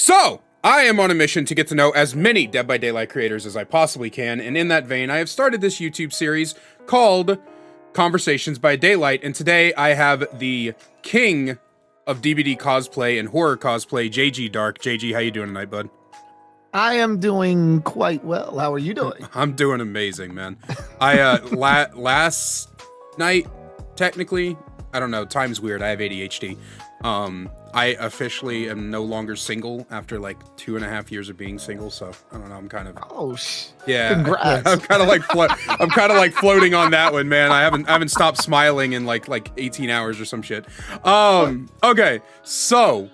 So, I am on a mission to get to know as many Dead by Daylight creators as I possibly can, and in that vein, I have started this YouTube series called Conversations by Daylight, and today I have the king of DBD cosplay and horror cosplay, JG Dark. JG, how you doing tonight, bud? I am doing quite well. How are you doing? I'm doing amazing, man. I last night, technically, I don't know, time's weird. I have ADHD. I officially am no longer single after like 2.5 years of being single. So I don't know. I'm kind of yeah. Congrats. I'm kind of like floating on that one, man. I haven't stopped smiling in like 18 hours or some shit. Okay, so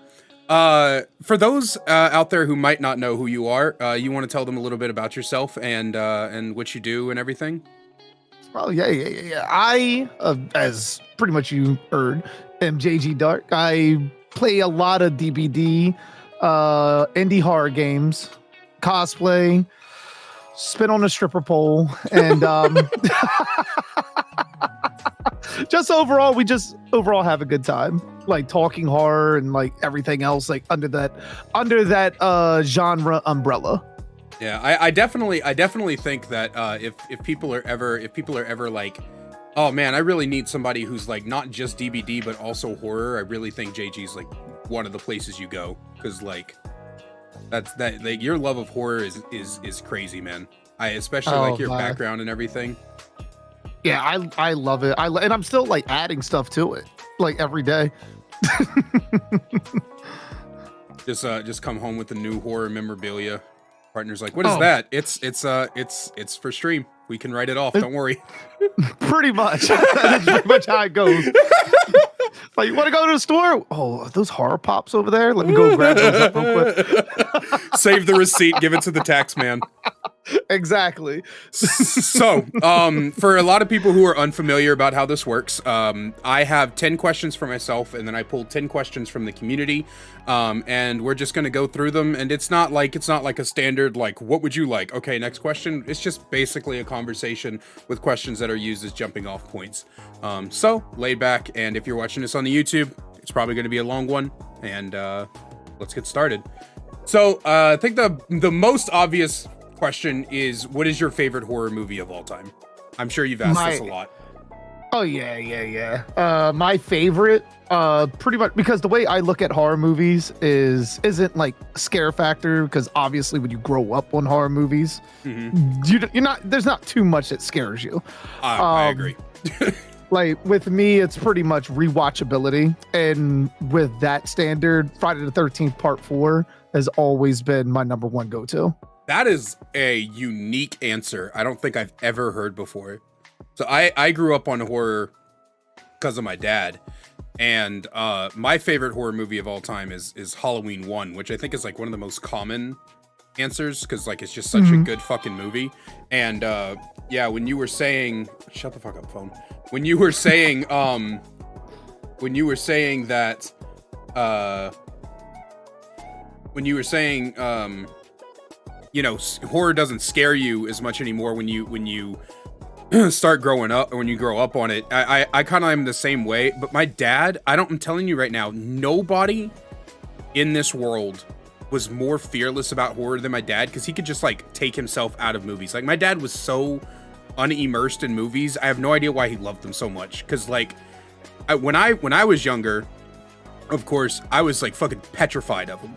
for those out there who might not know who you are, you want to tell them a little bit about yourself and what you do and everything? Oh yeah. I, as pretty much you heard, am JG Dark. I play a lot of DBD, indie horror games, cosplay, spin on a stripper pole, and just overall, we have a good time, like talking horror and like everything else, like under that genre umbrella. Yeah, I definitely think that if people are ever like, oh man, I really need somebody who's like not just DBD but also horror, I really think JG's like one of the places you go, because like like your love of horror is crazy, man. I especially like your background and everything. Yeah, I love it. And I'm still like adding stuff to it like every day. Just come home with the new horror memorabilia. Partner's like, what is that? It's for stream. We can write it off. Don't worry. Pretty much. That is pretty much how it goes. Like, you want to go to the store? Oh, are those horror pops over there? Let me go grab those up real quick. Save the receipt. Give it to the tax man. Exactly. So, for a lot of people who are unfamiliar about how this works, I have 10 questions for myself, and then I pulled 10 questions from the community, and we're just gonna go through them. And it's not like a standard like, what would you like? Okay, next question. It's just basically a conversation with questions that are used as jumping off points. So laid back, and if you're watching this on the YouTube, it's probably gonna be a long one. And let's get started. So I think the most obvious question is, what is your favorite horror movie of all time? I'm sure you've asked this a lot. Oh yeah. My favorite, pretty much, because the way I look at horror movies isn't like scare factor, because obviously when you grow up on horror movies, there's not too much that scares you. I agree. Like with me, it's pretty much rewatchability, and with that standard, Friday the 13th Part 4 has always been my number one go-to. That is a unique answer. I don't think I've ever heard before. So I grew up on horror because of my dad. And my favorite horror movie of all time is Halloween 1, which I think is like one of the most common answers, because like it's just such a good fucking movie. And yeah, when you were saying, shut the fuck up, phone. When you were saying you know, horror doesn't scare you as much anymore when you start growing up, or when you grow up on it. I kind of am the same way, but my dad, I'm telling you right now, nobody in this world was more fearless about horror than my dad, because he could just like take himself out of movies. Like my dad was so unimmersed in movies. I have no idea why he loved them so much, because like when I was younger, of course, I was like fucking petrified of them.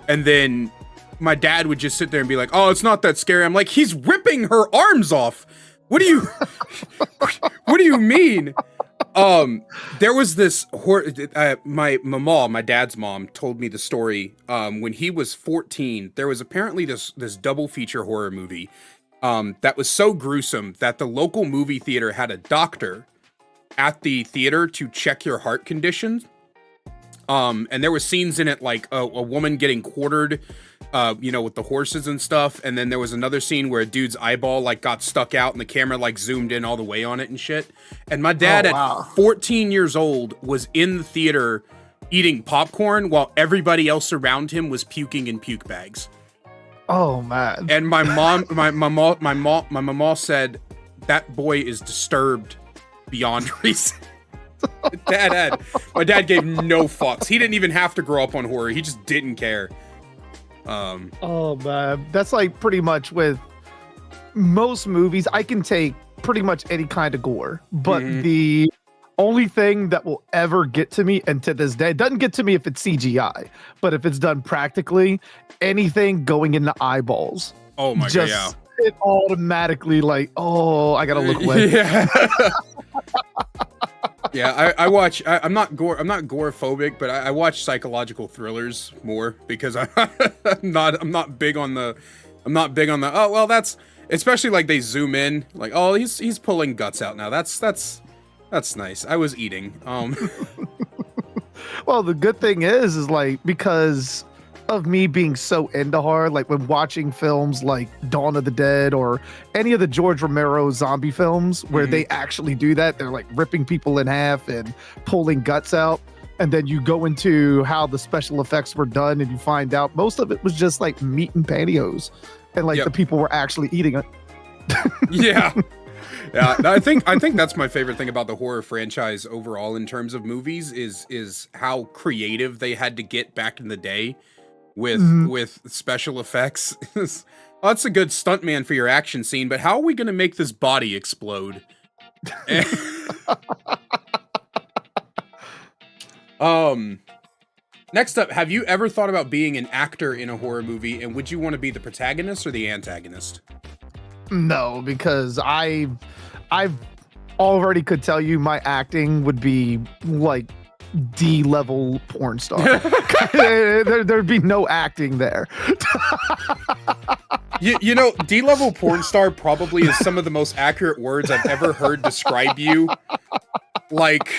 And then my dad would just sit there and be like, oh, it's not that scary. I'm like, he's ripping her arms off. What do you mean? There was this my dad's mom told me the story. When he was 14, there was apparently this double feature horror movie that was so gruesome that the local movie theater had a doctor at the theater to check your heart condition. And there were scenes in it like a woman getting quartered, with the horses and stuff. And then there was another scene where a dude's eyeball like got stuck out and the camera like zoomed in all the way on it and shit. And my dad at 14 years old was in the theater eating popcorn while everybody else around him was puking in puke bags. Oh man. And my mom said that boy is disturbed beyond reason. My dad gave no fucks. He didn't even have to grow up on horror. He just didn't care. Oh man, that's like pretty much with most movies. I can take pretty much any kind of gore, but the only thing that will ever get to me, and to this day, it doesn't get to me if it's CGI, but if it's done practically, anything going in the eyeballs. Oh my god, yeah. It automatically like, oh, I gotta look away. Yeah. Yeah, I watch. I'm not agoraphobic, but I watch psychological thrillers more because I'm not big on the. Oh well, that's especially like they zoom in, like, oh, he's pulling guts out now. That's nice. I was eating. Well, the good thing is like, because of me being so into horror, like when watching films like Dawn of the Dead or any of the George Romero zombie films where they actually do that, they're like ripping people in half and pulling guts out. And then you go into how the special effects were done and you find out most of it was just like meat and pantyhose. And like the people were actually eating it. Yeah. Yeah, I think that's my favorite thing about the horror franchise overall in terms of movies is how creative they had to get back in the day with special effects. Oh, that's a good stuntman for your action scene, but how are we going to make this body explode? Next up, have you ever thought about being an actor in a horror movie, and would you want to be the protagonist or the antagonist? No, because I've already could tell you my acting would be like D-level porn star. There'd be no acting there. You know, D-level porn star probably is some of the most accurate words I've ever heard describe you. Like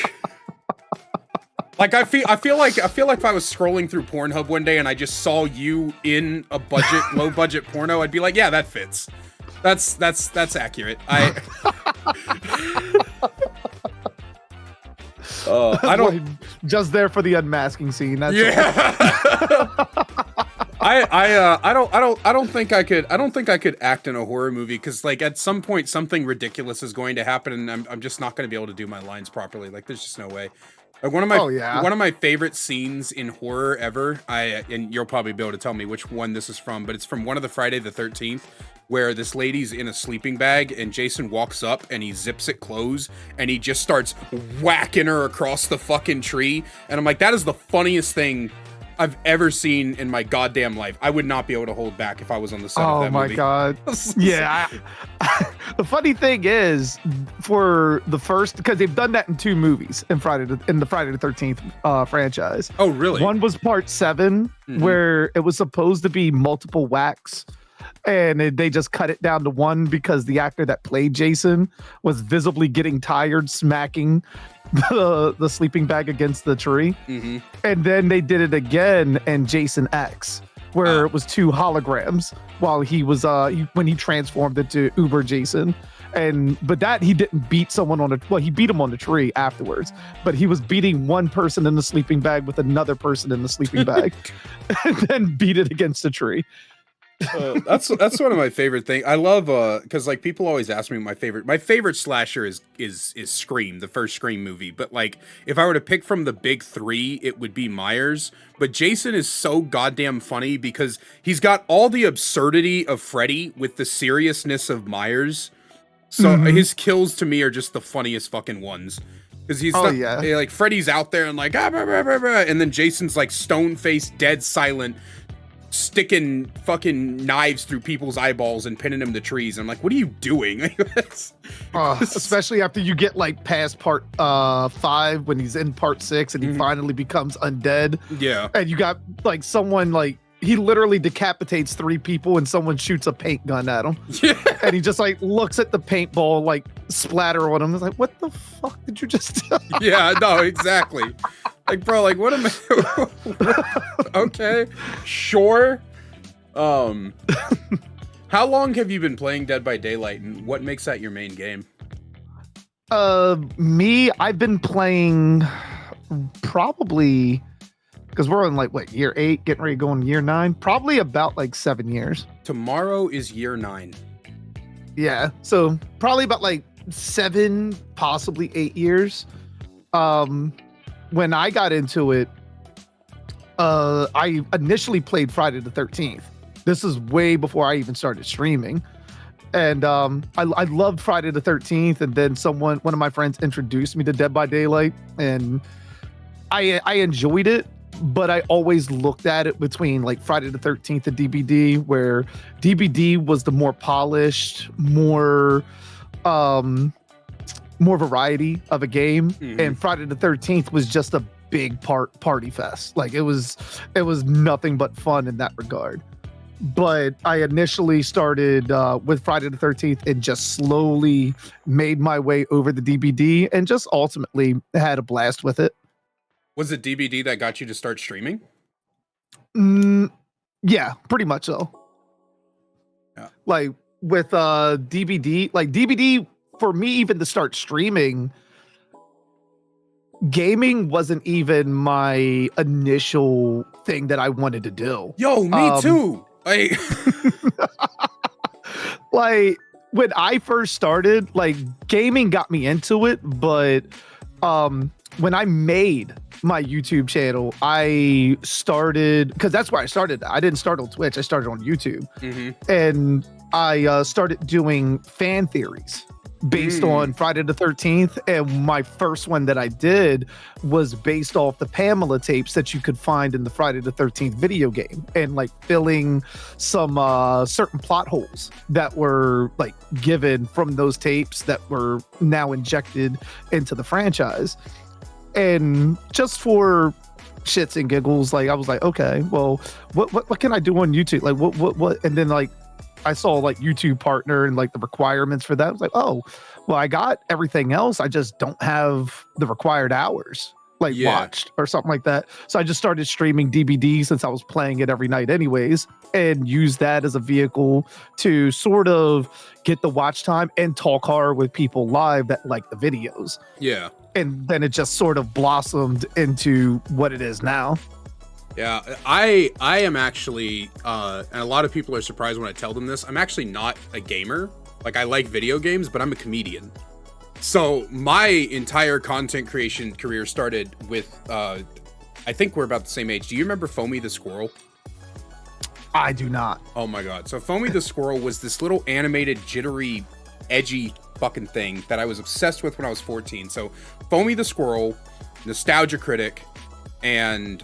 I feel like if I was scrolling through Pornhub one day and I just saw you in a low budget porno, I'd be like, yeah, that fits. That's accurate. I don't just there for the unmasking scene. That's I don't think I could act in a horror movie because like at some point something ridiculous is going to happen and I'm just not going to be able to do my lines properly. Like there's just no way. Like one of my favorite scenes in horror ever. And you'll probably be able to tell me which one this is from, but it's from one of the Friday the 13th. Where this lady's in a sleeping bag and Jason walks up and he zips it closed and he just starts whacking her across the fucking tree. And I'm like, that is the funniest thing I've ever seen in my goddamn life. I would not be able to hold back if I was on the set of that movie. Oh my god. Yeah. The funny thing is, for the first, because they've done that in 2 movies in the Friday the 13th franchise. Oh, really? One was part 7, where it was supposed to be multiple whacks. And they just cut it down to 1 because the actor that played Jason was visibly getting tired smacking the sleeping bag against the tree. And then they did it again in Jason X, where it was 2 holograms while he was when he transformed into Uber Jason. But that he didn't beat someone he beat him on the tree afterwards, but he was beating one person in the sleeping bag with another person in the sleeping bag and then beat it against the tree. That's one of my favorite things. I love because like people always ask me my favorite slasher is Scream, the first Scream movie. But like if I were to pick from the big 3, it would be Myers. But Jason is so goddamn funny because he's got all the absurdity of Freddy with the seriousness of Myers. So his kills to me are just the funniest fucking ones. Because he's like Freddy's out there and like and then Jason's like stone-faced, dead silent, sticking fucking knives through people's eyeballs and pinning them to trees. I'm like, what are you doing? Especially after you get like past part 5 when he's in part 6 and he finally becomes undead. Yeah. And you got like someone like he literally decapitates 3 people and someone shoots a paint gun at him. Yeah. And he just like looks at the paintball like splatter on him. It's like, what the fuck did you just do? Yeah, no, exactly. Like, bro, like, what am I? Okay, sure. How long have you been playing Dead by Daylight, and what makes that your main game? I've been playing probably, because we're on like what, year 8, getting ready to go on year 9, probably about like 7 years. Tomorrow is year 9. Yeah, so probably about like 7, possibly 8 years. When I got into it, I initially played Friday the 13th. This is way before I even started streaming. And I loved Friday the 13th. And then one of my friends introduced me to Dead by Daylight, and I enjoyed it, but I always looked at it between like Friday the 13th and DBD, where DBD was the more polished, more variety of a game, and Friday the 13th was just a big party fest. Like it was nothing but fun in that regard. But I initially started with Friday the 13th and just slowly made my way over the DBD and just ultimately had a blast with it. Was it DBD that got you to start streaming? Yeah, pretty much so. Yeah. Like with DBD, like DBD for me, even to start streaming, gaming wasn't even my initial thing that I wanted to do. Yo, me too. Like when I first started, like gaming got me into it, but when I made my YouTube channel, I started, because that's where I started. I didn't start on Twitch. I started on YouTube. And I started doing fan theories based on Friday the 13th. And my first one that I did was based off the Pamela tapes that you could find in the Friday the 13th video game, and like filling some certain plot holes that were like given from those tapes that were now injected into the franchise. And just for shits and giggles, like I was like, okay, well, what can I do on YouTube? Like what? And then like I saw like YouTube Partner and like the requirements for that. I was like, oh, well, I got everything else. I just don't have the required hours watched or something like that. So I just started streaming DBD since I was playing it every night anyways, and use that as a vehicle to sort of get the watch time and talk horror with people live that like the videos. Yeah. And then it just sort of blossomed into what it is now. Yeah, I am actually, and a lot of people are surprised when I tell them this, I'm actually not a gamer. Like, I like video games, but I'm a comedian. So my entire content creation career started with, I think we're about the same age. Do you remember Foamy the Squirrel? I do not. Oh my God. So Foamy the Squirrel was this little animated, jittery, edgy fucking thing that I was obsessed with when I was 14. So Foamy the Squirrel, Nostalgia Critic, and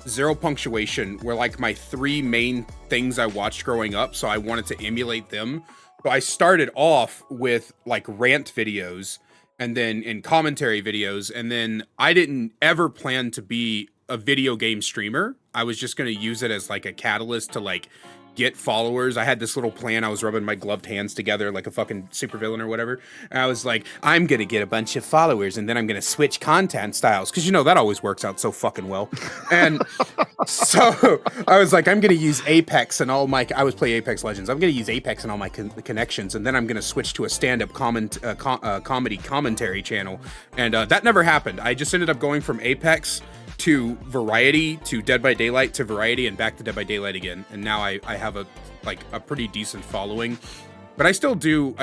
Zero Punctuation were like my three main things I watched growing up, so I wanted to emulate them. So I started off with like rant videos and then in commentary videos, and then I didn't ever plan to be a video game streamer. I was just going to use it as like a catalyst to like get followers. I had this little plan. I was rubbing my gloved hands together like a fucking supervillain or whatever. And I was like, I'm going to get a bunch of followers and then I'm going to switch content styles. Cause you know, that always works out so fucking well. And so I was like, I'm going to use Apex and all my, I was playing Apex Legends. I'm going to use Apex and all my connections. And then I'm going to switch to a stand-up comedy commentary channel. And that never happened. I just ended up going from Apex to Variety, to Dead by Daylight, to Variety, and back to Dead by Daylight again. And now I have a pretty decent following, but I still do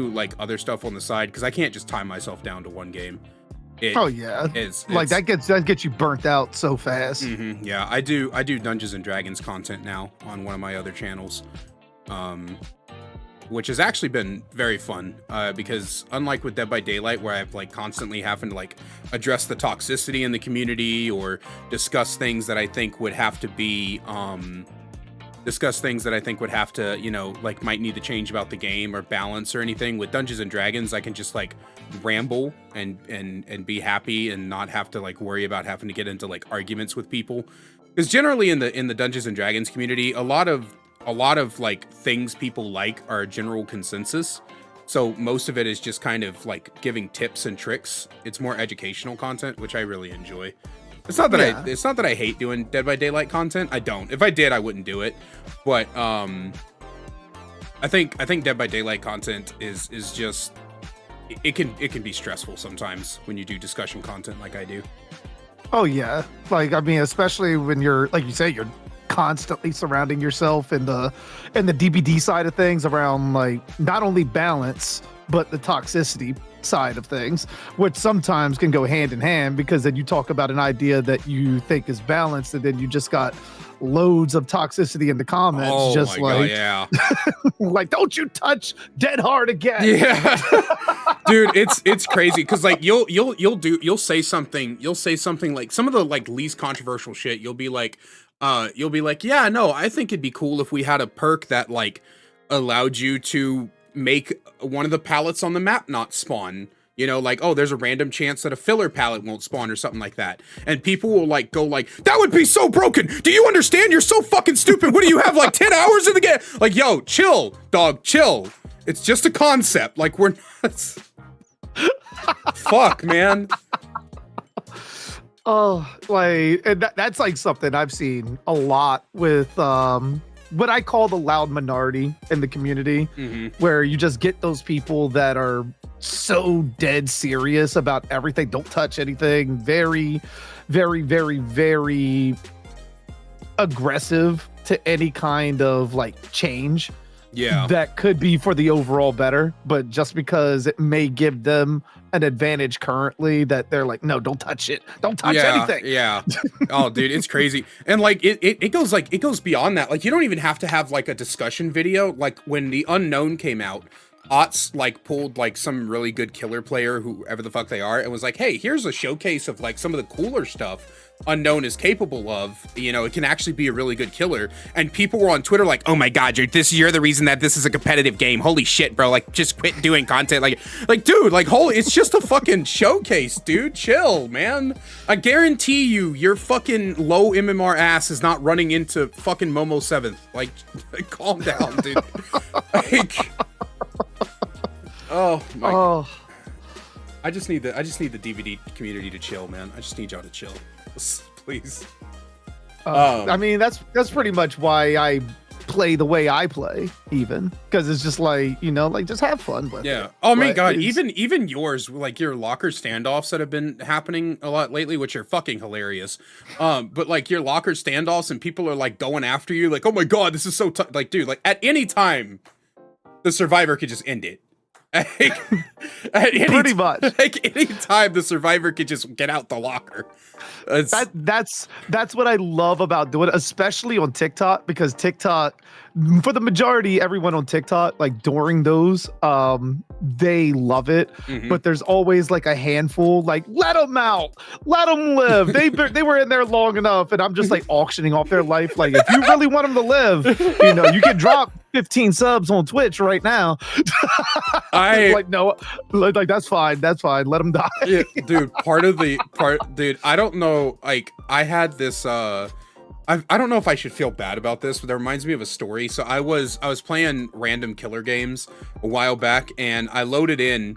like other stuff on the side because I can't just tie myself down to one game. It's like that gets you burnt out so fast. Yeah, I do Dungeons and Dragons content now on one of my other channels, which has actually been very fun, because unlike with Dead by Daylight, where I've like constantly having to like address the toxicity in the community or discuss things that I think would have to be, you know, like might need to change about the game or balance or anything. With Dungeons and Dragons, I can just like ramble and be happy and not have to like worry about having to get into like arguments with people. Because generally in the Dungeons and Dragons community, a lot of like things people like are a general consensus. So most of it is just kind of like giving tips and tricks. It's more educational content, which I really enjoy. It's not that I hate doing Dead by Daylight content. I don't. If I did, I wouldn't do it. But I think Dead by Daylight content is just it can be stressful sometimes when you do discussion content like I do. Oh yeah. Like I mean, especially when you're like you say, you're constantly surrounding yourself in the DBD side of things around like not only balance but the toxicity side of things, which sometimes can go hand in hand, because then you talk about an idea that you think is balanced, and then you just got loads of toxicity in the comments. Oh just my like, God, yeah. like, don't you touch Dead Hard again. Yeah. Dude, it's crazy because like you'll say something like some of the like least controversial shit. You'll be like, yeah, no, I think it'd be cool if we had a perk that like allowed you to make one of the pallets on the map not spawn. You know, like, oh, there's a random chance that a filler pallet won't spawn or something like that. And people will like go like, that would be so broken. Do you understand? You're so fucking stupid. What do you have, like 10 hours in the game? Like, yo, chill, dog, chill. It's just a concept. Like, we're not. Fuck, man. Oh, like, and that's like something I've seen a lot with what I call the loud minority in the community, where you just get those people that are so dead serious about everything, don't touch anything, very, very, very, very aggressive to any kind of like change. Yeah. That could be for the overall better, but just because it may give them an advantage currently, that they're like, no, don't touch it. Don't touch anything. Yeah. Oh, dude, it's crazy. And like it goes beyond that. Like you don't even have to have like a discussion video. Like when the Unknown came out, Ots like pulled like some really good killer player, whoever the fuck they are, and was like, hey, here's a showcase of like some of the cooler stuff Unknown is capable of. You know, it can actually be a really good killer. And people were on Twitter like, oh my God, you're the reason that this is a competitive game. Holy shit, bro. Like just quit doing content. Like dude, like holy, it's just a fucking showcase, dude. Chill, man. I guarantee you your fucking low MMR ass is not running into fucking Momo 7th. Like calm down, dude. Like, oh my. Oh, I just need the DBD community to chill, man. I just need y'all to chill. Please. I mean, that's pretty much why I play the way I play, even because it's just like, you know, like just have fun with it. Oh my God, even yours, like your locker standoffs that have been happening a lot lately, which are fucking hilarious. But like your locker standoffs and people are like going after you, like, oh my God, this is so tough. Like, dude, like at any time, the survivor could just end it. Pretty much. Like any time the survivor could just get out the locker. That's what I love about doing it, especially on TikTok, because TikTok, for the majority, everyone on TikTok, like during those, they love it. But there's always like a handful, like, let them out, let them live. They were in there long enough, and I'm just like auctioning off their life. Like, if you really want them to live, you know, you can drop 15 subs on Twitch right now. Like, no, like that's fine. Let them die. Yeah, dude, dude, I don't know. Like, I had this, I don't know if I should feel bad about this, but that reminds me of a story. So I was playing random killer games a while back, and I loaded in,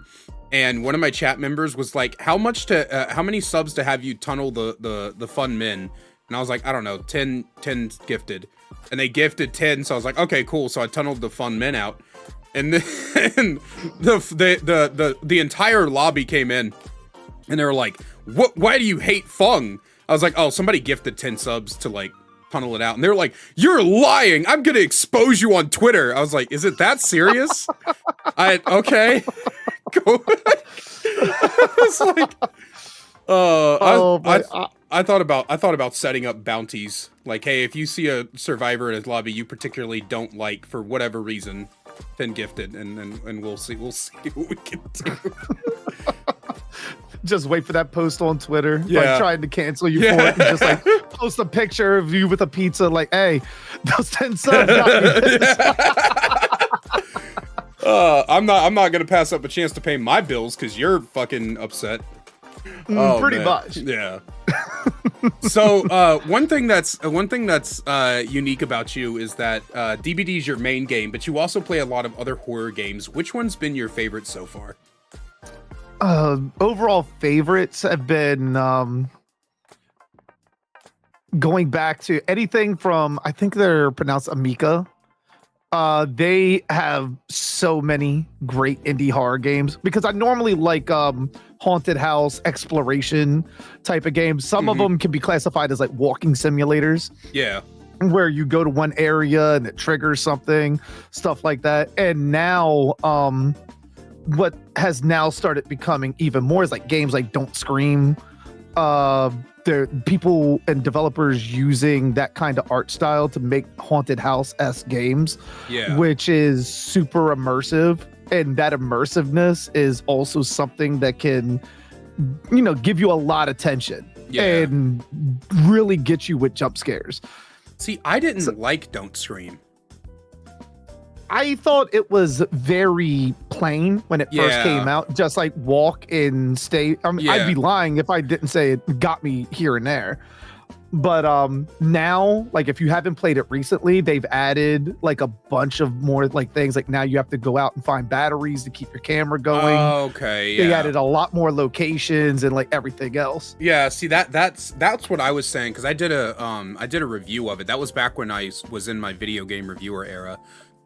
and one of my chat members was like, how many subs to have you tunnel the fun men? And I was like, I don't know, 10 gifted. And they gifted 10, so I was like, okay, cool. So I tunneled the fun men out, and then the entire lobby came in, and they were like, "What? Why do you hate Fung?" I was like, "Oh, somebody gifted 10 subs to like tunnel it out," and they were like, "You're lying! I'm gonna expose you on Twitter." I was like, "Is it that serious?" Okay, go. It's like, I thought about setting up bounties. Like, hey, if you see a survivor in his lobby you particularly don't like for whatever reason, 10 gifted, and we'll see what we can do. Just wait for that post on Twitter, like trying to cancel you for it, and just like post a picture of you with a pizza, like, hey, those 10 subs got me this. I'm not gonna pass up a chance to pay my bills because you're fucking upset. Pretty much. Yeah. So one thing that's unique about you is that DBD is your main game, but you also play a lot of other horror games. Which one's been your favorite so far? Overall favorites have been going back to anything from, I think they're pronounced Amica. They have so many great indie horror games, because I normally like haunted house exploration type of games. Some of them can be classified as like walking simulators. Yeah. Where you go to one area and it triggers something, stuff like that. And now what has now started becoming even more is like games like Don't Scream. There people and developers using that kind of art style to make haunted house-esque games, Yeah. which is super immersive. And that immersiveness is also something that can, give you a lot of tension and really get you with jump scares. See, I didn't like Don't Scream. I thought it was very plain when it first came out, just like walk and stay. I mean, I'd be lying if I didn't say it got me here and there. But now, like if you haven't played it recently, they've added like a bunch of more like things. Like now you have to go out and find batteries to keep your camera going. Oh, okay. They added a lot more locations and like everything else. Yeah, see that's what I was saying, because I did a review of it. That was back when I was in my video game reviewer era.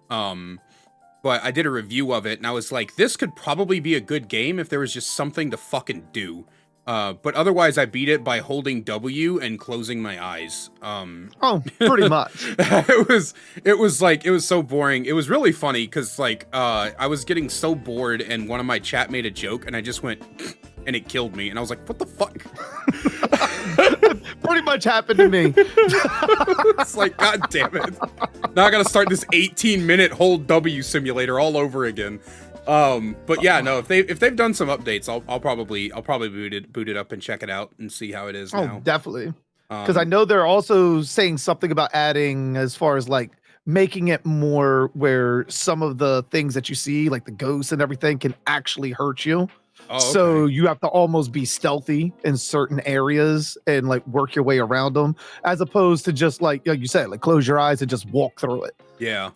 But I did a review of it and I was like, this could probably be a good game if there was just something to fucking do. But otherwise I beat it by holding W and closing my eyes. Oh, pretty much. it was so boring. It was really funny because like, I was getting so bored and one of my chat made a joke and I just went and it killed me. And I was like, what the fuck? Pretty much happened to me. It's like, God damn it. Now I gotta start this 18-minute hold W simulator all over again. But yeah, no, if they've done some updates, I'll probably boot it up and check it out and see how it is now. Oh, definitely. Because I know they're also saying something about adding as far as like making it more where some of the things that you see, like the ghosts and everything, can actually hurt you. Oh, okay. So you have to almost be stealthy in certain areas and like work your way around them, as opposed to just like you said, like close your eyes and just walk through it. Yeah,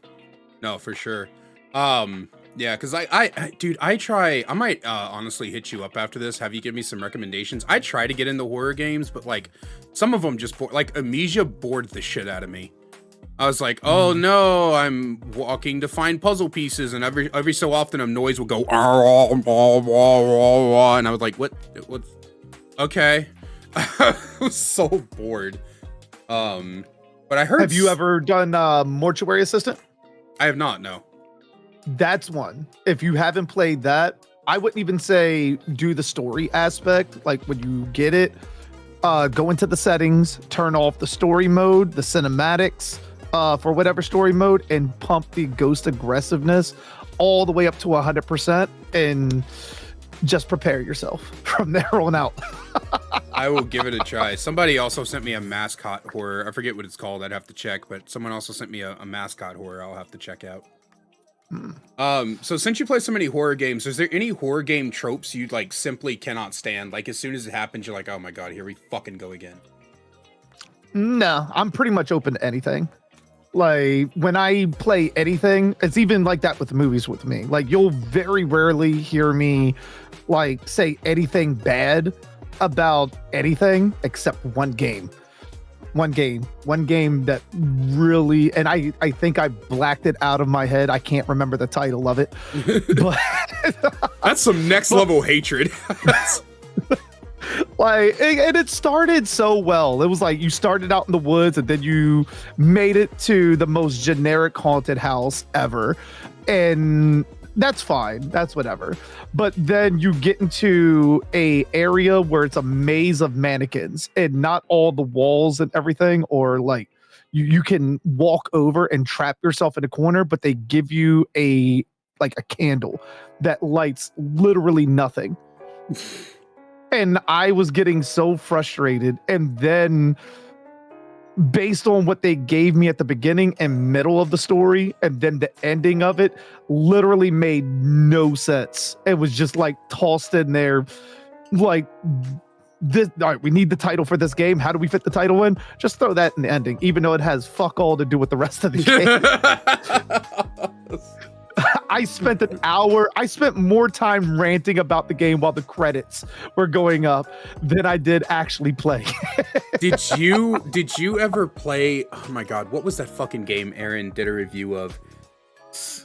no, for sure. Yeah, because dude, I might honestly hit you up after this, have you give me some recommendations. I try to get into horror games, but like some of them just like Amnesia bored the shit out of me. I was like, oh no, I'm walking to find puzzle pieces, and every so often a noise will go, and I was like, what? Okay. I was so bored. But I heard. Have you ever done Mortuary Assistant? I have not, no. That's one. If you haven't played that, I wouldn't even say do the story aspect. Like when you get it, go into the settings, turn off the story mode, the cinematics, for whatever story mode, and pump the ghost aggressiveness all the way up to 100%, and just prepare yourself from there on out. I will give it a try. Somebody also sent me a mascot horror. I forget what it's called. I'd have to check, but someone also sent me a mascot horror I'll have to check out. So since you play so many horror games, is there any horror game tropes you like simply cannot stand? Like as soon as it happens, you're like, oh my God, here we fucking go again. No, I'm pretty much open to anything. Like when I play anything, it's even like that with the movies with me. Like you'll very rarely hear me like say anything bad about anything except one game that really, and I think I blacked it out of my head. I can't remember the title of it, but that's some next level hatred. Like, and it started so well. It was like you started out in the woods and then you made it to the most generic haunted house ever. And that's fine. That's whatever. But then you get into a area where it's a maze of mannequins and not all the walls and everything, or like you can walk over and trap yourself in a corner, but they give you a candle that lights literally nothing. And I was getting so frustrated. And then based on what they gave me at the beginning and middle of the story, and then the ending of it literally made no sense. It was just like tossed in there. Like this, all right, we need the title for this game. How do we fit the title in? Just throw that in the ending, even though it has fuck all to do with the rest of the game. I spent an hour. I spent more time ranting about the game while the credits were going up than I did actually play. Did you ever play? Oh my God, what was that fucking game Aaron did a review of?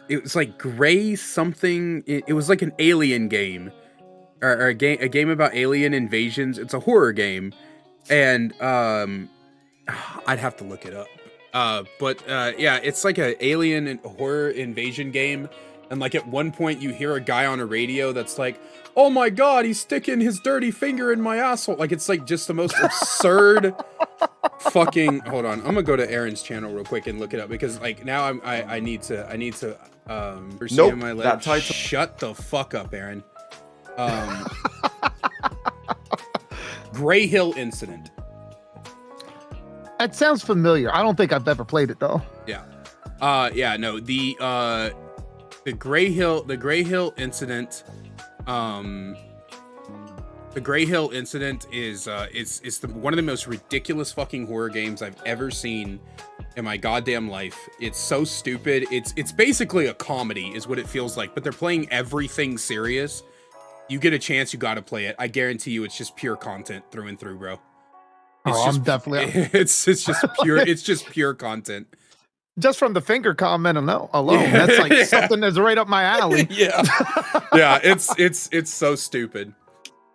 It was like Gray something. It was like an alien game, or a game about alien invasions. It's a horror game, and I'd have to look it up. But yeah, it's like an alien and horror invasion game. And like at one point you hear a guy on a radio that's like, oh my god, he's sticking his dirty finger in my asshole. Like it's like just the most absurd fucking, hold on, I'm gonna go to Aaron's channel real quick and look it up, because like now I need to Nope, my leg. that title. Shut the fuck up, Aaron. Gray Hill Incident. That sounds familiar. I don't think I've ever played it though. Yeah. Yeah, no, the Gray Hill incident, the Gray Hill incident is it's one of the most ridiculous fucking horror games I've ever seen in my goddamn life. It's so stupid. It's basically a comedy is what it feels like, but they're playing everything serious. You get a chance, you got to play it. I guarantee you it's just pure content through and through, bro. I'm definitely it's just pure it's just pure content. Just from the finger comment alone, that's like something that's right up my alley. Yeah. Yeah, it's so stupid.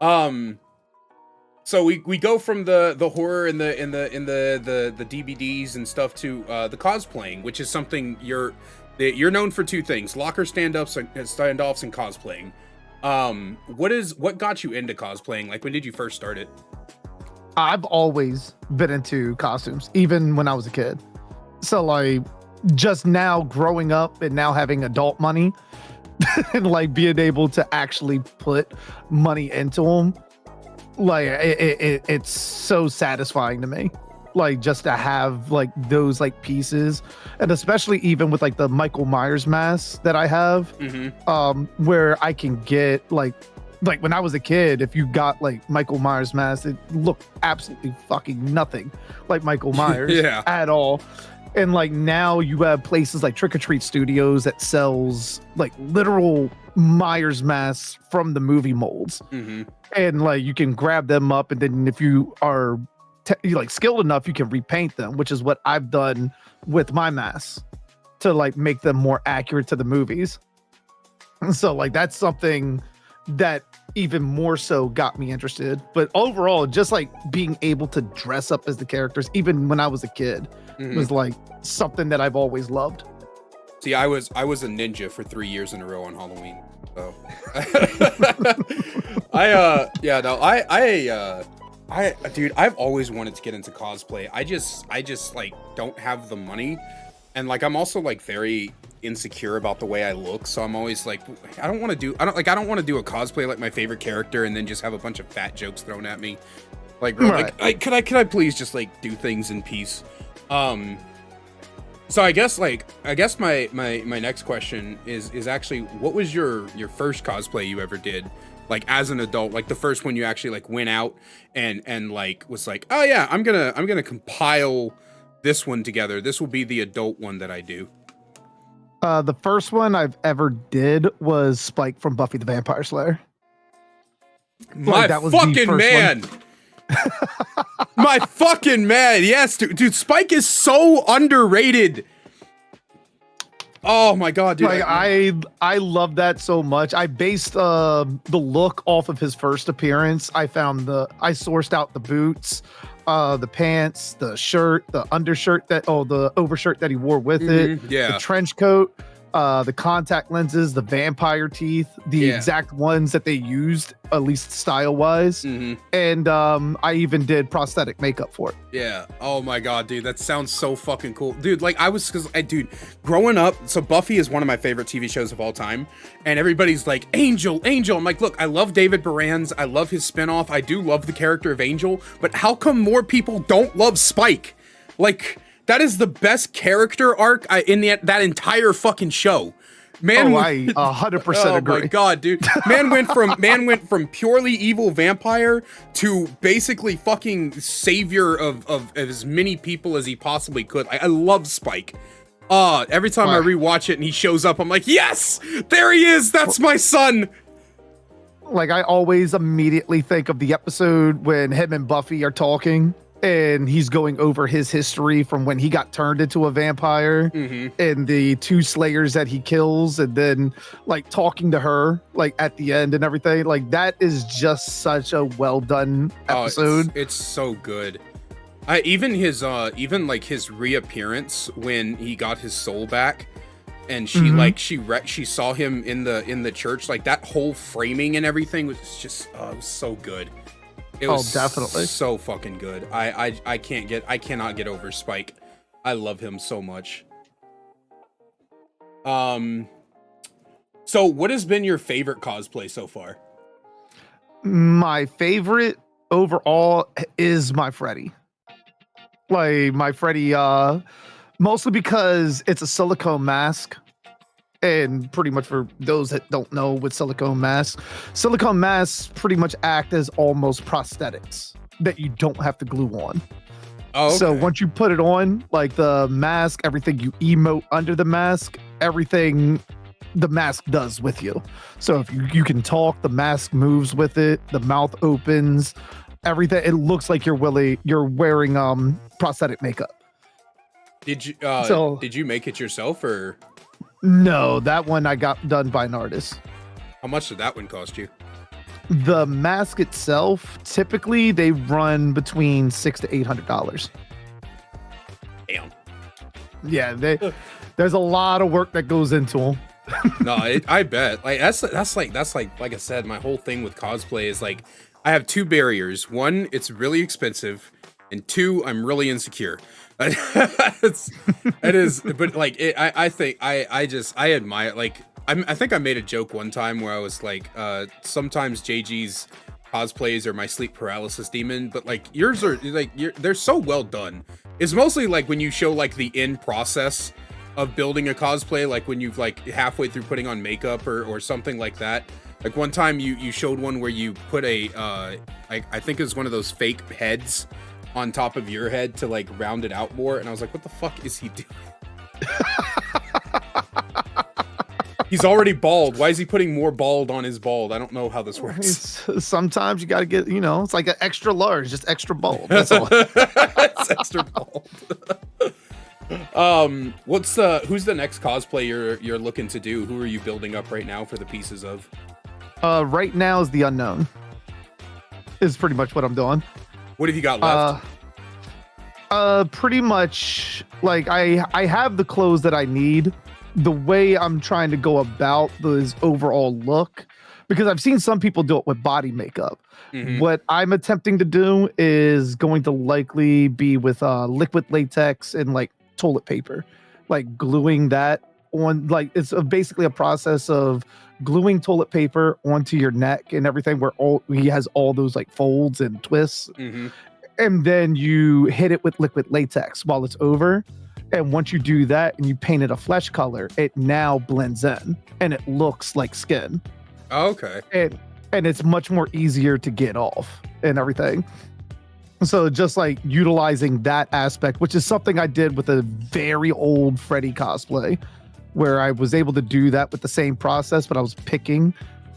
So we go from the horror and the DBDs and stuff to the cosplaying, which is something you're known for. Two things: locker standoffs and cosplaying. What got you into cosplaying? Like, when did you first start it? I've always been into costumes, even when I was a kid. So like, just now growing up and now having adult money and like being able to actually put money into them, like it's so satisfying to me. Like just to have like those like pieces, and especially even with like the Michael Myers mask that I have, where I can get like when I was a kid, if you got like Michael Myers mask, it looked absolutely fucking nothing like Michael Myers at all. And like now you have places like Trick or Treat Studios that sells like literal Myers masks from the movie molds, and like you can grab them up, and then if you are like skilled enough, you can repaint them, which is what I've done with my masks to like make them more accurate to the movies. And so like that's something that even more so got me interested. But overall, just like being able to dress up as the characters, even when I was a kid, was like something that I've always loved. See, I was a ninja for 3 years in a row on Halloween. So dude, I've always wanted to get into cosplay. I just like don't have the money, and like I'm also like very insecure about the way I look, so I'm always like, I don't want to do a cosplay like my favorite character and then just have a bunch of fat jokes thrown at me. Like, bro, like could I please just like do things in peace? So I guess my next question is actually, what was your first cosplay you ever did, like as an adult, like the first one you actually like went out and like was like, oh yeah, I'm gonna compile this one together, this will be the adult one that I do? The first one I've ever did was Spike from Buffy the Vampire Slayer. My fucking man. My fucking man. Yes, dude, Spike is so underrated. Oh my god, dude. Like I love that so much. I based the look off of his first appearance. I sourced out the boots, the pants, the shirt, the undershirt the overshirt that he wore with it, the trench coat, the contact lenses, the vampire teeth, the exact ones that they used, at least style wise. And I even did prosthetic makeup for it. Yeah. Oh my god, dude, that sounds so fucking cool, dude. Like dude, growing up, so Buffy is one of my favorite TV shows of all time, and everybody's like, Angel. I'm like, look, I love David Baran's, I love his spinoff, I do love the character of Angel, but how come more people don't love Spike? Like, that is the best character arc in that entire fucking show. Man, I 100% agree. Oh my god, dude. Man went from purely evil vampire to basically fucking savior of as many people as he possibly could. I love Spike. Every time I rewatch it and he shows up, I'm like, yes, there he is. That's my son. Like, I always immediately think of the episode when him and Buffy are talking, and he's going over his history from when he got turned into a vampire and the 2 slayers that he kills, and then like talking to her like at the end and everything. Like, that is just such a well done episode. It's so good. Even his reappearance when he got his soul back, and she like she saw him in the church, like that whole framing and everything was just it was so good. It was definitely so fucking good. I cannot get over Spike. I love him so much. So what has been your favorite cosplay so far? My favorite overall is my Freddy. Like my Freddy, mostly because it's a silicone mask. And pretty much for those that don't know with silicone masks pretty much act as almost prosthetics that you don't have to glue on. Oh, okay. So once you put it on, like the mask, everything you emote under the mask, everything the mask does with you. So if you can talk, the mask moves with it, the mouth opens, everything. It looks like you're wearing prosthetic makeup. Did you make it yourself or? No, that one I got done by an artist. How much did that one cost you? The mask itself, typically they run between $600 to $800. Damn. Yeah, there's a lot of work that goes into them. No, I bet. Like that's like I said, my whole thing with cosplay is like I have two barriers. One, it's really expensive, and two, I'm really insecure. It is, but like I think I admire, like I think I made a joke one time where I was like, sometimes JG's cosplays are my sleep paralysis demon, but like yours are like they're so well done. It's mostly like when you show like the end process of building a cosplay, like when you've like halfway through putting on makeup or something like that. Like one time you showed one where you put a I think it was one of those fake heads on top of your head to like round it out more, and I was like, what the fuck is he doing? He's already bald. Why is he putting more bald on his bald? I don't know how this works. Sometimes you got to get, it's like an extra large, just extra bald. That's all. It's extra bald. Who's the next cosplay you're looking to do? Who are you building up right now for the pieces of? Right now is the unknown. Is pretty much what I'm doing. What have you got left? Pretty much like I have the clothes that I need. The way I'm trying to go about this overall look, because I've seen some people do it with body makeup. Mm-hmm. What I'm attempting to do is going to likely be with liquid latex and like toilet paper, like gluing that on. Like it's basically a process of gluing toilet paper onto your neck and everything, where he has all those like folds and twists. Mm-hmm. And then you hit it with liquid latex while it's over. And once you do that and you paint it a flesh color, it now blends in and it looks like skin. Okay. And it's much more easier to get off and everything. So just like utilizing that aspect, which is something I did with a very old Freddy cosplay, where I was able to do that with the same process, but I was picking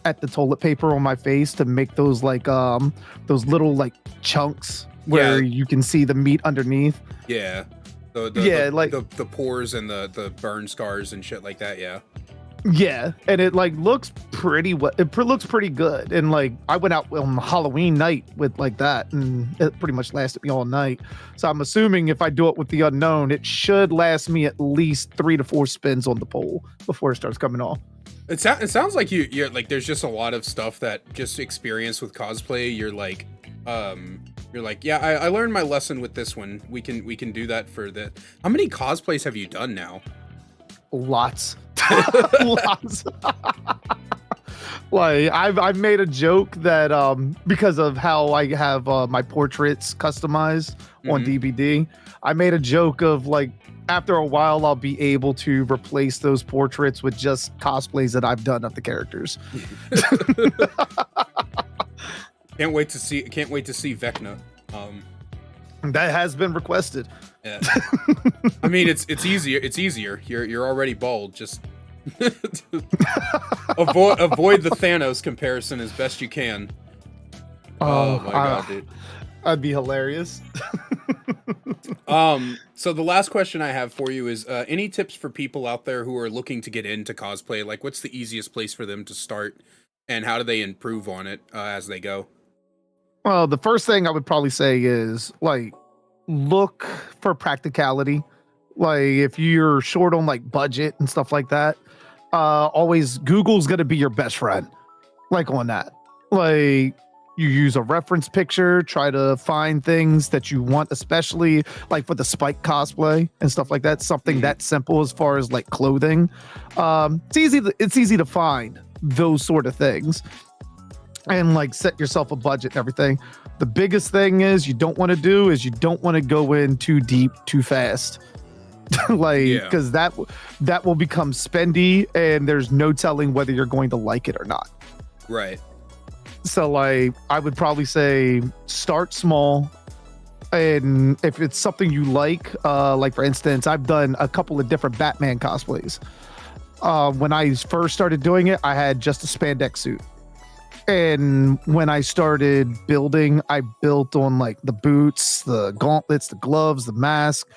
at the toilet paper on my face to make those like those little like chunks where you can see the meat underneath. Yeah. The pores and the burn scars and shit like that. Yeah, and it like looks pretty. It looks pretty good. And like I went out on Halloween night with like that, and it pretty much lasted me all night. So I'm assuming if I do it with the unknown, it should last me at least 3 to 4 spins on the pole before it starts coming off. It sounds like you're like there's just a lot of stuff that just experience with cosplay. You're like, yeah, I learned my lesson with this one. We can do that for the. How many cosplays have you done now? Lots. Lots. Like I've made a joke that because of how I have my portraits customized on DBD, I made a joke of like after a while I'll be able to replace those portraits with just cosplays that I've done of the characters. Can't wait to see Vecna. That has been requested. Yeah. I mean, it's easier. You're already bald. Just avoid the Thanos comparison as best you can. Oh my god, dude. That'd be hilarious. So the last question I have for you is any tips for people out there who are looking to get into cosplay? Like, what's the easiest place for them to start, and how do they improve on it as they go? Well, the first thing I would probably say is like look for practicality. Like if you're short on like budget and stuff like that, always Google's gonna be your best friend. Like on that, like you use a reference picture, try to find things that you want, especially like for the Spike cosplay and stuff like that. Something that simple as far as like clothing. It's easy to find those sort of things and like set yourself a budget and everything. The biggest thing is you don't want to go in too deep too fast. Because that will become spendy and there's no telling whether you're going to like it or not. Right. So like I would probably say start small, and if it's something you like for instance, I've done a couple of different Batman cosplays. When I first started doing it, I had just a spandex suit. And when I started building, I built on like the boots, the gauntlets, the gloves, the mask.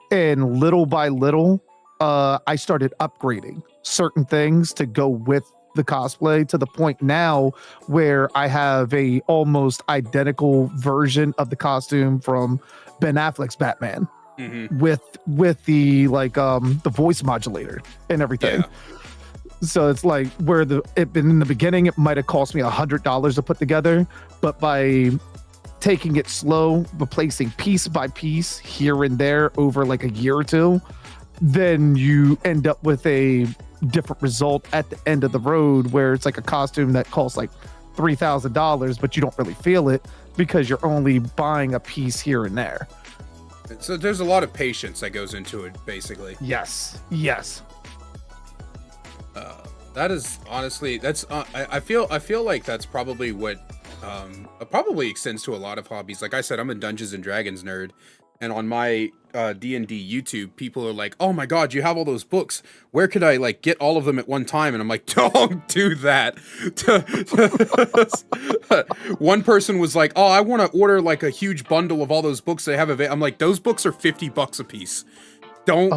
And little by little, I started upgrading certain things to go with the cosplay to the point now where I have a almost identical version of the costume from Ben Affleck's Batman with the like the voice modulator and everything. So it's like where in the beginning it might have cost me $100 to put together, but by taking it slow, replacing piece by piece here and there over like a year or two, then you end up with a different result at the end of the road where it's like a costume that costs like $3,000, but you don't really feel it because you're only buying a piece here and there. So there's a lot of patience that goes into it, basically. Yes. That is honestly, that's I feel like that's probably what probably extends to a lot of hobbies. Like I said, I'm a Dungeons and Dragons nerd, and on my D&D YouTube, people are like, "Oh my God, you have all those books. Where could I like get all of them at one time?" And I'm like, "Don't do that." One person was like, "Oh, I want to order like a huge bundle of all those books they have available." I'm like, "Those books are $50 a piece. Don't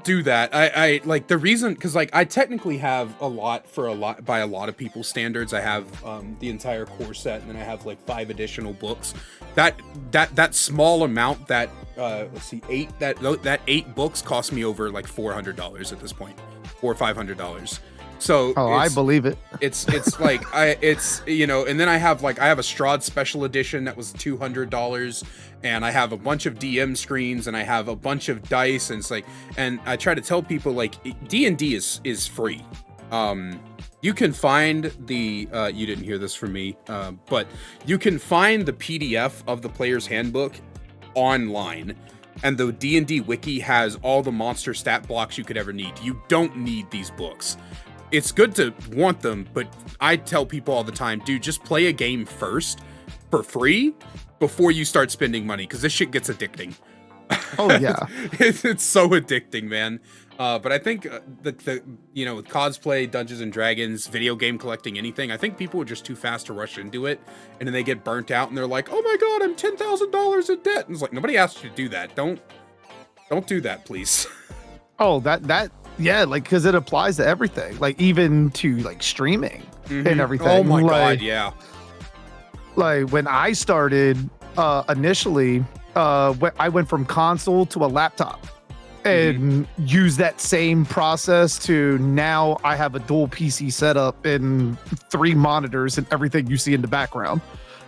do that." I like the reason, because like I technically have by a lot of people's standards. I have the entire core set, and then I have like 5 additional books. That small amount, that let's see, 8 books cost me over like $400 at this point, or $500. So I believe it. It's like and then I have a Strahd special edition that was $200, and I have a bunch of DM screens, and I have a bunch of dice, and it's like, and I try to tell people like D&D is free. You can find the you didn't hear this from me, but you can find the PDF of the player's handbook online. And the D&D wiki has all the monster stat blocks you could ever need. You don't need these books. It's good to want them, but I tell people all the time, dude, just play a game first for free before you start spending money, because this shit gets addicting. Oh yeah. It's so addicting, man. But I think with cosplay, Dungeons and Dragons, video game collecting, anything, I think people are just too fast to rush into it, and then they get burnt out, and they're like, "Oh my God, I'm $10,000 in debt." And it's like, nobody asked you to do that. Don't do that, please. Oh, yeah, like because it applies to everything, like even to like streaming and everything. Oh my God, yeah. Like when I started initially, I went from console to a laptop and use that same process to now I have a dual PC setup and 3 monitors and everything you see in the background.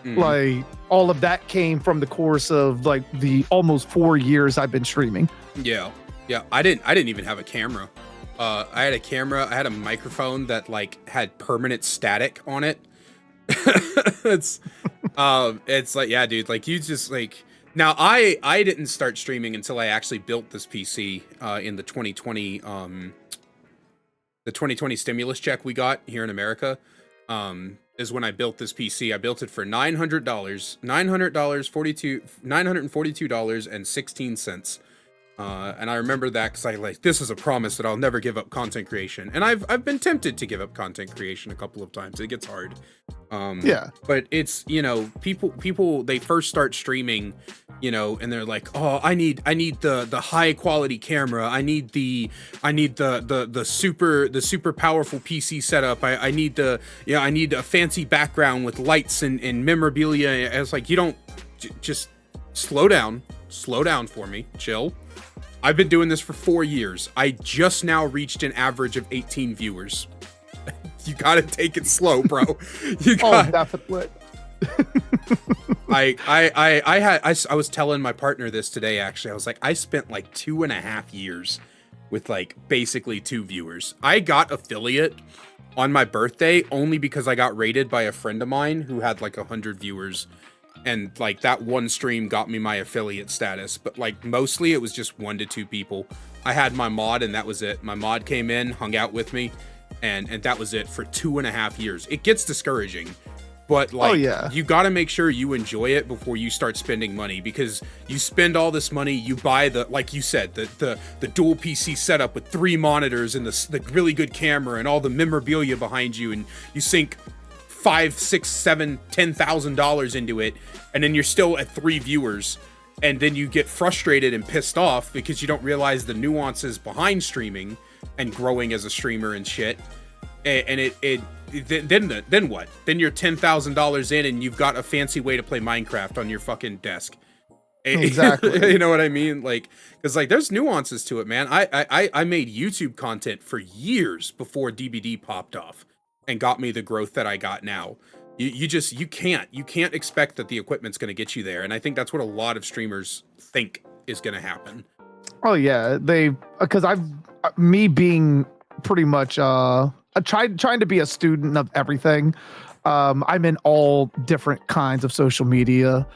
Like all of that came from the course of like the almost 4 years I've been streaming. Yeah. I didn't even have a camera. I had a camera. I had a microphone that like had permanent static on it. It's like, yeah, dude, like you just like, now I didn't start streaming until I actually built this PC in the 2020 stimulus check we got here in America. Is when I built this PC. I built it for $942.16. And I remember that because I like, this is a promise that I'll never give up content creation. And I've been tempted to give up content creation a couple of times. It gets hard. Yeah. But it's, people, they first start streaming, and they're like, "Oh, I need the high quality camera. I need the super powerful PC setup. I need I need a fancy background with lights and memorabilia." And it's like, you don't just slow down for me, chill. I've been doing this for 4 years. I just now reached an average of 18 viewers. You gotta take it slow, bro. You got definitely. I was telling my partner this today, actually. I was like, I spent like 2.5 years with like basically 2 viewers. I got affiliate on my birthday only because I got rated by a friend of mine who had like 100 viewers, and like that one stream got me my affiliate status. But like mostly it was just 1 to 2 people. I had my mod and that was it. My mod came in, hung out with me, and that was it for 2.5 years. It gets discouraging, but like, you got to make sure you enjoy it before you start spending money, because you spend all this money, you buy the, like you said, the dual PC setup with 3 monitors and the really good camera and all the memorabilia behind you, and you sink $5, $6, $7, $10,000 into it, and then you're still at 3 viewers, and then you get frustrated and pissed off because you don't realize the nuances behind streaming and growing as a streamer and shit. And then what? Then you're $10,000 in and you've got a fancy way to play Minecraft on your fucking desk. Exactly. You know what I mean? Like, because like there's nuances to it, man. I made YouTube content for years before DBD popped off and got me the growth that I got now. You can't expect that the equipment's going to get you there, and I think that's what a lot of streamers think is going to happen. Oh yeah, because me being pretty much trying to be a student of everything. I'm in all different kinds of social media.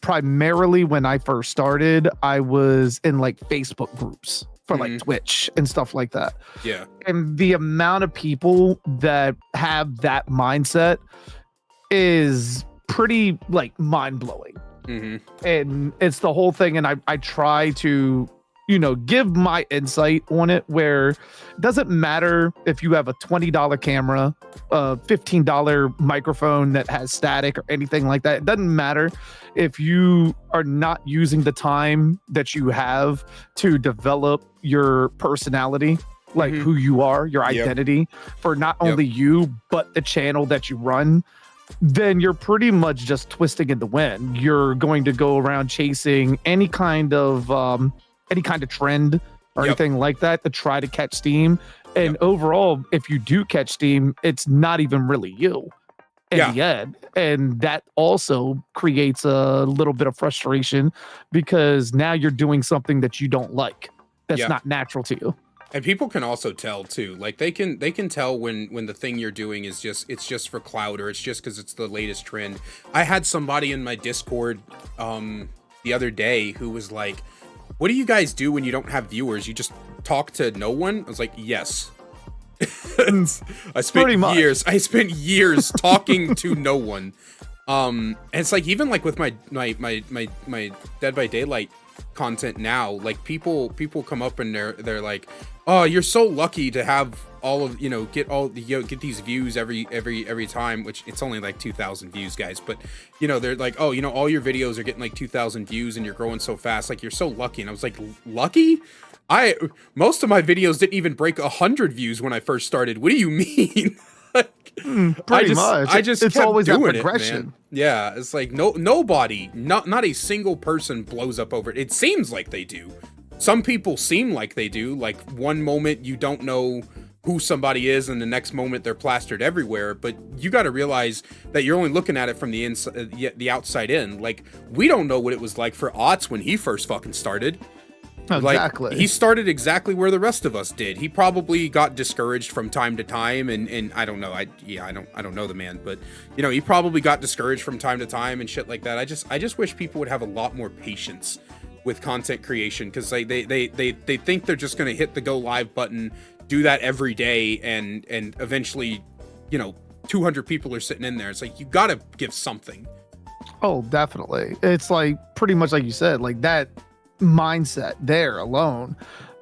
Primarily when I first started, I was in like Facebook groups for like Twitch and stuff like that. Yeah. And the amount of people that have that mindset is pretty like mind-blowing. And it's the whole thing, and I try to give my insight on it, where it doesn't matter if you have a $20 camera, a $15 microphone that has static or anything like that. It doesn't matter if you are not using the time that you have to develop your personality, like who you are, your identity for not only you, but the channel that you run. Then you're pretty much just twisting in the wind. You're going to go around chasing any kind of trend or anything like that to try to catch steam. And overall, if you do catch steam, it's not even really you in the end. And that also creates a little bit of frustration, because now you're doing something that you don't like, that's not natural to you. And people can also tell too, like they can tell when the thing you're doing is just for clout, or it's just because it's the latest trend. I had somebody in my Discord the other day who was like, what do you guys do when you don't have viewers? You just talk to no one? I was like, yes. I spent years talking to no one. And it's like, even like with my Dead by Daylight content now, like people come up and they're like, oh, you're so lucky to have all of get these views every time, which it's only like 2,000 views, guys, but they're like, oh, all your videos are getting like 2,000 views and you're growing so fast, like you're so lucky. And I was like, lucky? Most of my videos didn't even break 100 views when I first started. What do you mean? Like, pretty much. It's kept always doing that progression. It, man. Yeah, it's like nobody, not a single person blows up over it. It seems like they do. Some people seem like they do. Like one moment you don't know who somebody is, and the next moment they're plastered everywhere. But you got to realize that you're only looking at it from the inside, the outside in. Like, we don't know what it was like for Otz when he first fucking started. Exactly. Like, he started exactly where the rest of us did. He probably got discouraged from time to time, and I don't know. I don't know the man, but he probably got discouraged from time to time and shit like that. I just wish people would have a lot more patience with content creation, because they think they're just gonna hit the go live button, do that every day, and eventually 200 people are sitting in there. It's like, you gotta give something. Oh, definitely. It's like pretty much like you said, like that mindset there alone,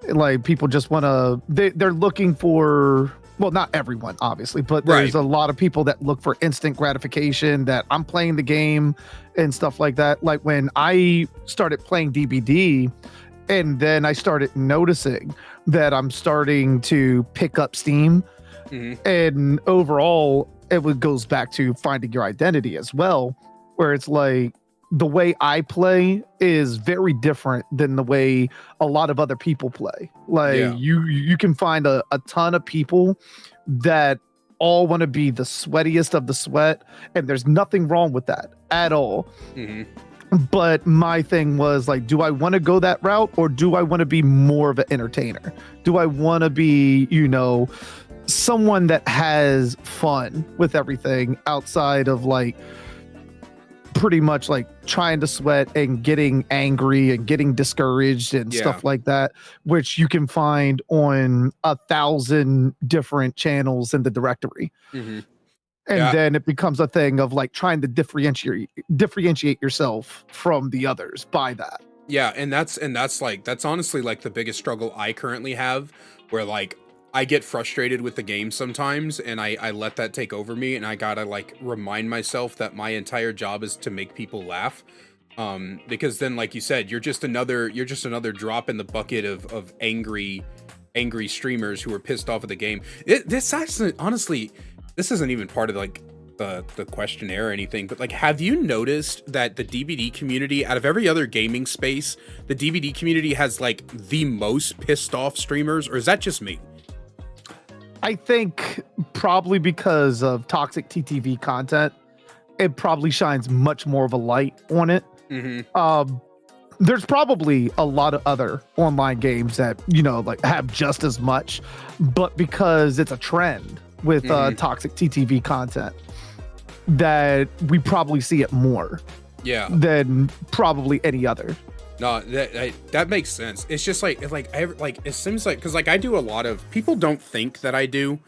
like people just want to, they're looking for, well, not everyone obviously, but there's a lot of people that look for instant gratification, that I'm playing the game and stuff like that. Like when I started playing DBD, and then I started noticing that I'm starting to pick up steam, and overall goes back to finding your identity as well, where it's like, the way I play is very different than the way a lot of other people play. Like Yeah. you can find a ton of people that all want to be the sweatiest of the sweat, and there's nothing wrong with that at all. Mhm. But my thing was like, do I want to go that route, or do I want to be more of an entertainer? Do I want to be, someone that has fun with everything outside of like pretty much like trying to sweat and getting angry and getting discouraged and stuff like that, which you can find on 1,000 different channels in the directory. Mhm. And then it becomes a thing of like trying to differentiate yourself from the others by that. Yeah, and that's honestly like the biggest struggle I currently have, where like I get frustrated with the game sometimes and I let that take over me, and I gotta like remind myself that my entire job is to make people laugh. Because then, like you said, you're just another drop in the bucket of angry streamers who are pissed off at the game. This actually, honestly, this isn't even part of like the questionnaire or anything, but like, have you noticed that the DBD community, out of every other gaming space, the DBD community has like the most pissed off streamers, or is that just me? I think probably because of toxic TTV content, it probably shines much more of a light on it. Mm-hmm. There's probably a lot of other online games that, like have just as much, but because it's a trend with toxic TTV content, that we probably see it more than probably any other. No, that makes sense. It's just like it seems like, because like I do a lot of, people don't think that I do,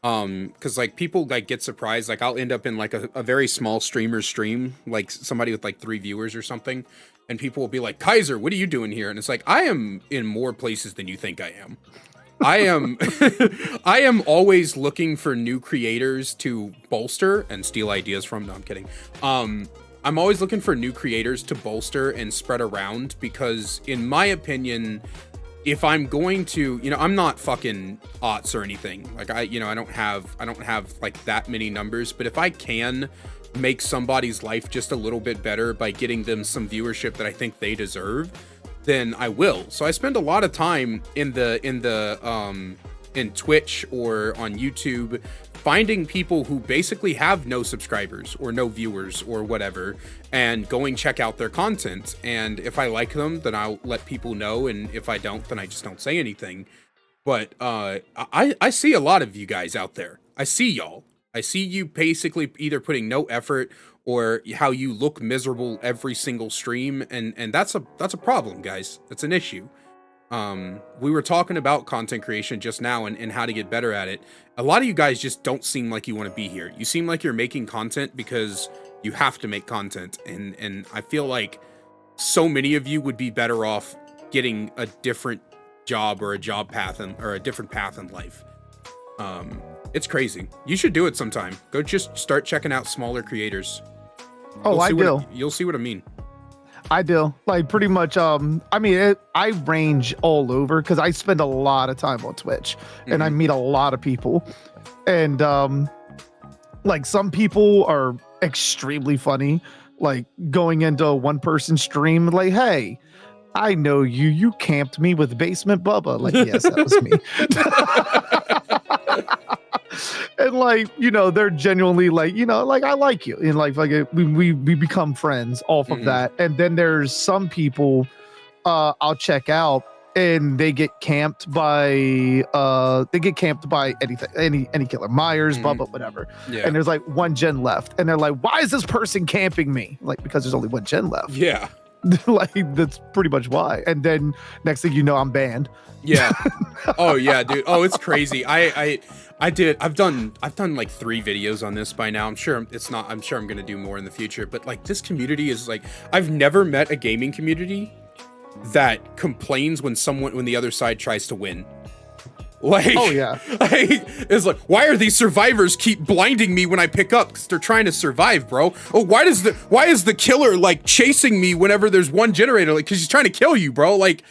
because like people like get surprised, like I'll end up in like a very small streamer stream, like somebody with like 3 viewers or something, and people will be like, Kaiser, what are you doing here? And it's like, I am in more places than you think I am. I am I am always looking for new creators to bolster and steal ideas from. No, I'm kidding. I'm always looking for new creators to bolster and spread around, because in my opinion, if I'm going to, I'm not fucking aughts or anything. Like I don't have like that many numbers, but if I can make somebody's life just a little bit better by getting them some viewership that I think they deserve, then I will. So I spend a lot of time in Twitch or on YouTube finding people who basically have no subscribers or no viewers or whatever, and going check out their content. And if I like them, then I'll let people know, and if I don't, then I just don't say anything. But I see a lot of you guys out there. I see y'all. I see you basically either putting no effort or how you look miserable every single stream, and that's a problem, guys. That's an issue. We were talking about content creation just now and how to get better at it. A lot of you guys just don't seem like you want to be here. You seem like you're making content because you have to make content, and I feel like so many of you would be better off getting a different job or a job path or a different path in life. It's crazy. You should do it sometime. Go just start checking out smaller creators. You'll see what I mean. I do. Like pretty much, I range all over because I spend a lot of time on Twitch and I meet a lot of people. And like some people are extremely funny, like going into a one-person stream, like, hey, I know you camped me with Basement Bubba. Like, yes, that was me. And like, they're genuinely like, like, I like you. And like we become friends off of that. And then there's some people I'll check out and they get camped by anything, any killer, Myers, Bubba, whatever. Yeah. And there's like 1 gen left. And they're like, why is this person camping me? Like, because there's only 1 gen left. Yeah. Like that's pretty much why. And then next thing you know, I'm banned. Yeah. Oh yeah, dude. Oh, it's crazy. I've done like 3 videos on this by now. I'm sure I'm gonna do more in the future, but like this community is like, I've never met a gaming community that complains when the other side tries to win. Like, oh yeah, it's like, why are these survivors keep blinding me when I pick up? Because they're trying to survive, bro. Oh, why is the killer like chasing me whenever there's 1 generator? Like, because he's trying to kill you, bro. Like,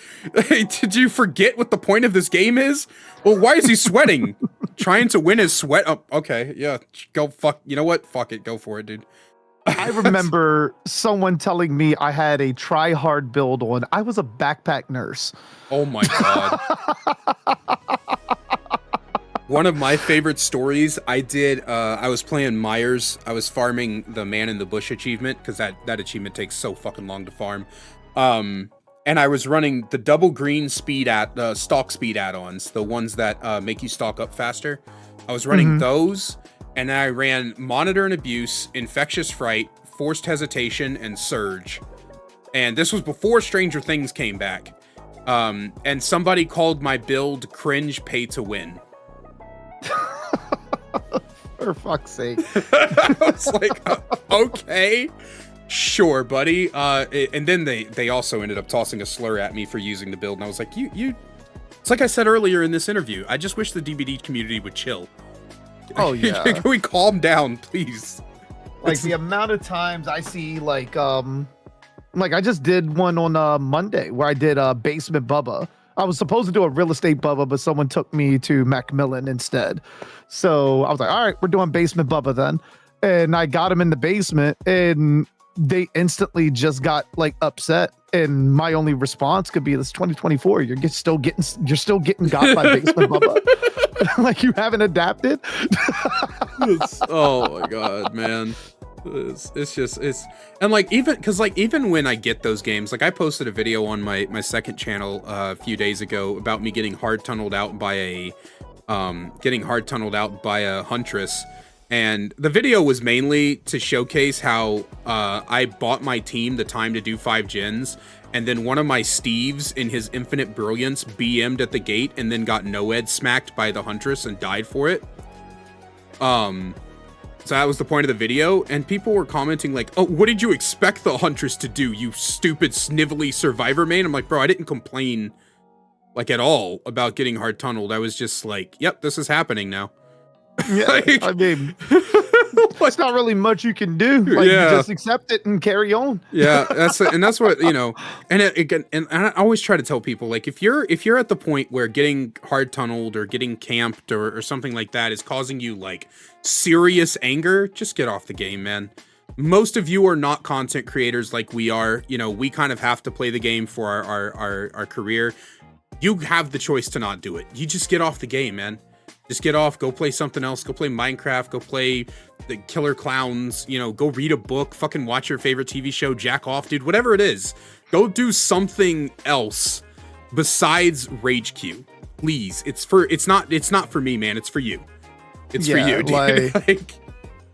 did you forget what the point of this game is? Well, why is he sweating? Trying to win his sweat. Oh, okay, yeah, go fuck. You know what? Fuck it, go for it, dude. I remember someone telling me I had a try hard build on. I was a backpack nurse. Oh my god. One of my favorite stories I did, I was playing Myers. I was farming the Man in the Bush achievement because that achievement takes so fucking long to farm. And I was running the double green speed stalk speed add-ons, the ones that make you stalk up faster. I was running those, and I ran Monitor and Abuse, Infectious Fright, Forced Hesitation, and Surge. And this was before Stranger Things came back. And somebody called my build cringe pay to win. For fuck's sake. I was like, okay, sure, buddy. And then they also ended up tossing a slur at me for using the build, and I was like, you. It's like I said earlier in this interview. I just wish the DBD community would chill. Oh yeah. Can we calm down, please? Like the amount of times I see like I just did one on Monday where I did Basement Bubba. I was supposed to do a real estate Bubba, but someone took me to Macmillan instead. So I was like, all right, we're doing Basement Bubba then. And I got him in the basement, and they instantly just got like upset. And my only response could be, "This 2024. You're still getting got by Basement Bubba. Like you haven't adapted." Oh my god, man. And like even when I get those games, like I posted a video on my second channel a few days ago about me getting hard tunneled out by a huntress, and the video was mainly to showcase how I bought my team the time to do 5 gens, and then one of my Steves in his infinite brilliance BM'd at the gate and then got no-ed smacked by the huntress and died for it. So that was the point of the video, and people were commenting like, "Oh, what did you expect the Huntress to do, you stupid snivelly survivor main?" I'm like, bro, I didn't complain like at all about getting hard tunneled. I was just like, yep, this is happening now. Yeah, like, I mean, it's not really much you can do. Like, you just accept it and carry on. Yeah, that's what, you know. And and I always try to tell people, like, if you're at the point where getting hard tunneled or getting camped or something like that is causing you like serious anger, just get off the game, man. Most of you are not content creators like we are. You know, we kind of have to play the game for our career. You have the choice to not do it. You just get off the game, man. Just get off, go play something else, go play Minecraft, go play the Killer Clowns, you know, go read a book, fucking watch your favorite TV show, jack off, dude, whatever it is. Go do something else besides Rage Q. Please. It's not for me, man. It's for you. It's for you, dude. Like,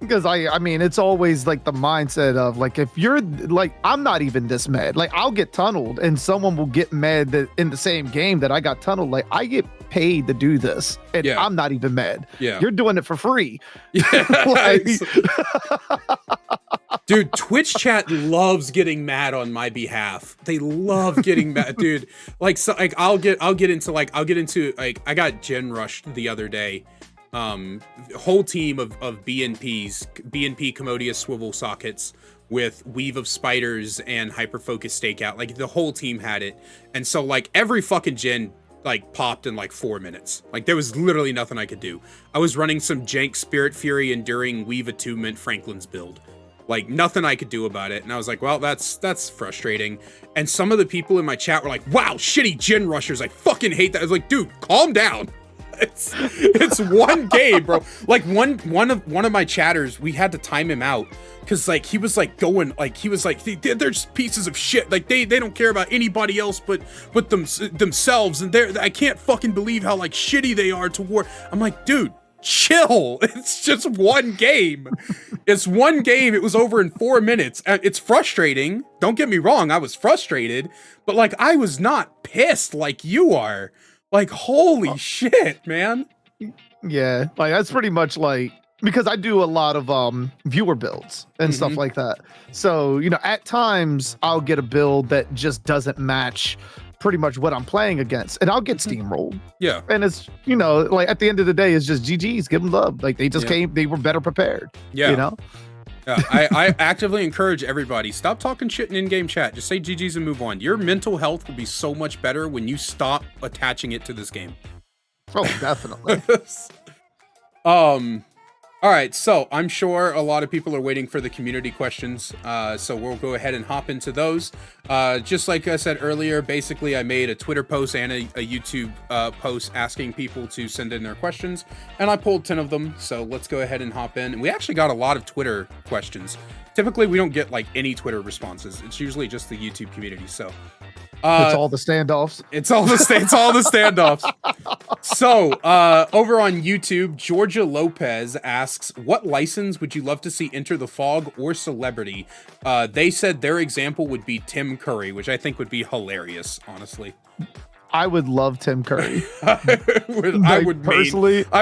because I mean, it's always like the mindset of like, if you're like, I'm not even this mad. Like, I'll get tunneled and someone will get mad that in the same game that I got tunneled. Like, I get paid to do this and I'm not even mad. Yeah. You're doing it for free. Yeah. Like, dude, Twitch chat loves getting mad on my behalf. They love getting mad, dude. Like, so like I'll get into like I got gen rushed the other day. Whole team of BNP Commodious swivel sockets with Weave of Spiders and Hyper Focus Stakeout. Like, the whole team had it. And so like every fucking gen like popped in like 4 minutes. Like, there was literally nothing I could do. I was running some jank Spirit Fury Enduring Weave Attunement Franklin's build. Like, nothing I could do about it. And I was like, well, that's frustrating. And some of the people in my chat were like, wow, shitty gen rushers, I fucking hate that. I was like, dude, calm down. It's one game, bro. Like, one of my chatters, we had to time him out because like he was like going, like he was like, they're just pieces of shit. Like they don't care about anybody else but themselves, and I can't fucking believe how like shitty they are to war. I'm like, dude, chill. It's just one game. It's one game. It was over in 4 minutes. It's frustrating. Don't get me wrong. I was frustrated, but like I was not pissed like you are. Like, holy shit, man. Yeah, like that's pretty much like, because I do a lot of viewer builds and stuff like that. So, you know, at times I'll get a build that just doesn't match pretty much what I'm playing against, and I'll get steamrolled. Yeah. And it's, you know, like at the end of the day, it's just GG's, give them love. Like, they just came, they were better prepared. Yeah. You know? Yeah, I actively encourage everybody, stop talking shit in in-game chat. Just say GG's and move on. Your mental health will be so much better when you stop attaching it to this game. Oh, definitely. All right, so I'm sure a lot of people are waiting for the community questions, so we'll go ahead and hop into those. Just like I said earlier, basically I made a Twitter post and a YouTube post asking people to send in their questions, and I pulled 10 of them, so let's go ahead and hop in. And we actually got a lot of Twitter questions. Typically, we don't get like any Twitter responses. It's usually just the YouTube community, so... it's all the standoffs. It's all the standoffs. So, over on YouTube, Georgia Lopez asks, what license would you love to see enter the fog or celebrity? They said their example would be Tim Curry, which I think would be hilarious, honestly. I would love Tim Curry. I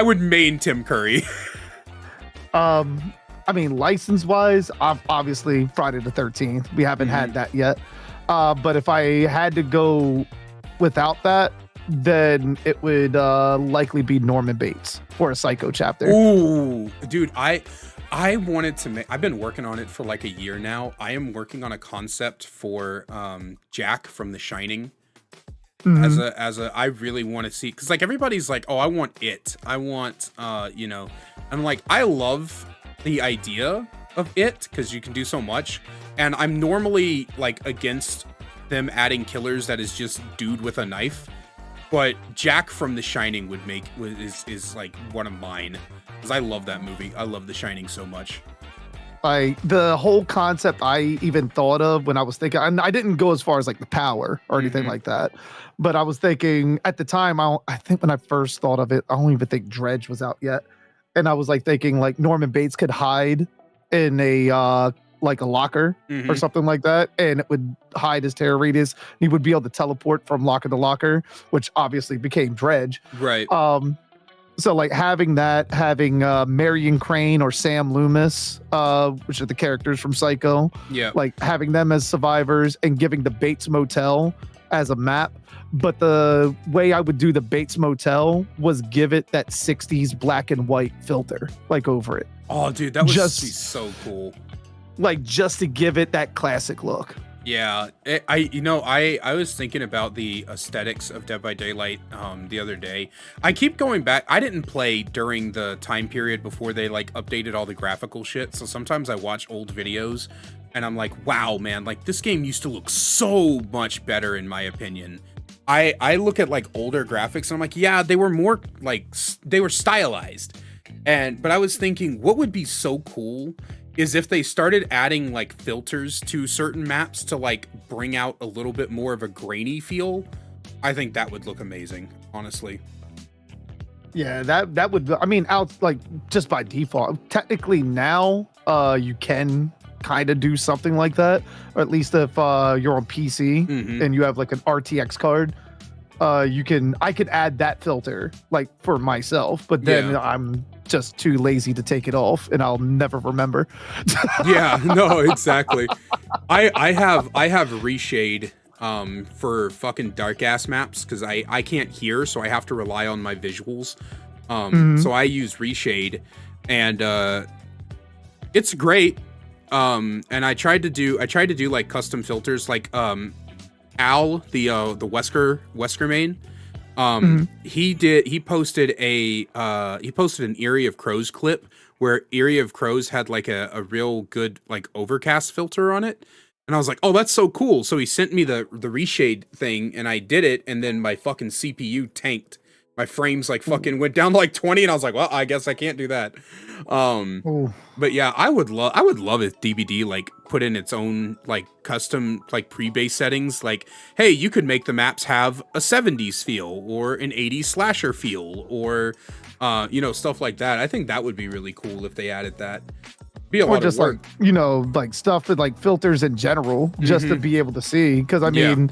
would main Tim Curry. I mean, license-wise, obviously Friday the 13th. We haven't had that yet. But if I had to go without that, then it would likely be Norman Bates for a Psycho chapter. Ooh, dude, I wanted to make... I've been working on it for like a year now. I am working on a concept for Jack from The Shining. I really want to see... Because like everybody's like, oh, I want it. I want, you know... I'm like, I love the idea of it because you can do so much. And I'm normally like against them adding killers that is just dude with a knife, but Jack from The Shining is like one of mine because I love that movie. I love The Shining so much. Like the whole concept I even thought of when I was thinking, I didn't go as far as like the power or anything like that, but I was thinking at the time, I think when I first thought of it, I don't even think Dredge was out yet. And I was like thinking like Norman Bates could hide in a like a locker or something like that, and it would hide his terror radius. He would be able to teleport from locker to locker, which obviously became Dredge. Right. So like having Marion Crane or Sam Loomis, which are the characters from Psycho. Yeah. Like having them as survivors and giving the Bates Motel as a map. But the way I would do the Bates Motel was give it that 60s black and white filter, like over it. Oh, dude, that would just be so cool. Like just to give it that classic look. Yeah, I was thinking about the aesthetics of Dead by Daylight the other day. I keep going back. I didn't play during the time period before they like updated all the graphical shit. So sometimes I watch old videos and I'm like, wow, man, like this game used to look so much better in my opinion. I look at like older graphics and I'm like, yeah, they were more like, they were stylized. But I was thinking what would be so cool is if they started adding like filters to certain maps to like bring out a little bit more of a grainy feel. I think that would look amazing, honestly. Yeah, that would, I mean, out like just by default, technically now you can kind of do something like that, or at least if you're on PC and you have like an RTX card, I could add that filter like for myself, but then I'm just too lazy to take it off and I'll never remember. Yeah, no, exactly. I have reshade for fucking dark ass maps because I can't hear, so I have to rely on my visuals. So I use reshade and it's great. And I tried to do like custom filters like Al, the Wesker main. He posted an Eerie of Crows clip where Eerie of Crows had like a real good like overcast filter on it. And I was like, oh, that's so cool. So he sent me the reshade thing and I did it. And then my fucking CPU tanked. My frames like fucking went down to like 20 and I was like, well, I guess I can't do that. But yeah, I would love if DBD like put in its own like custom like pre-base settings. Like, hey, you could make the maps have a 70s feel or an 80s slasher feel or stuff like that. I think that would be really cool if they added that. Be a lot of work. Like, like stuff with like filters in general, just to be able to see. Because I mean,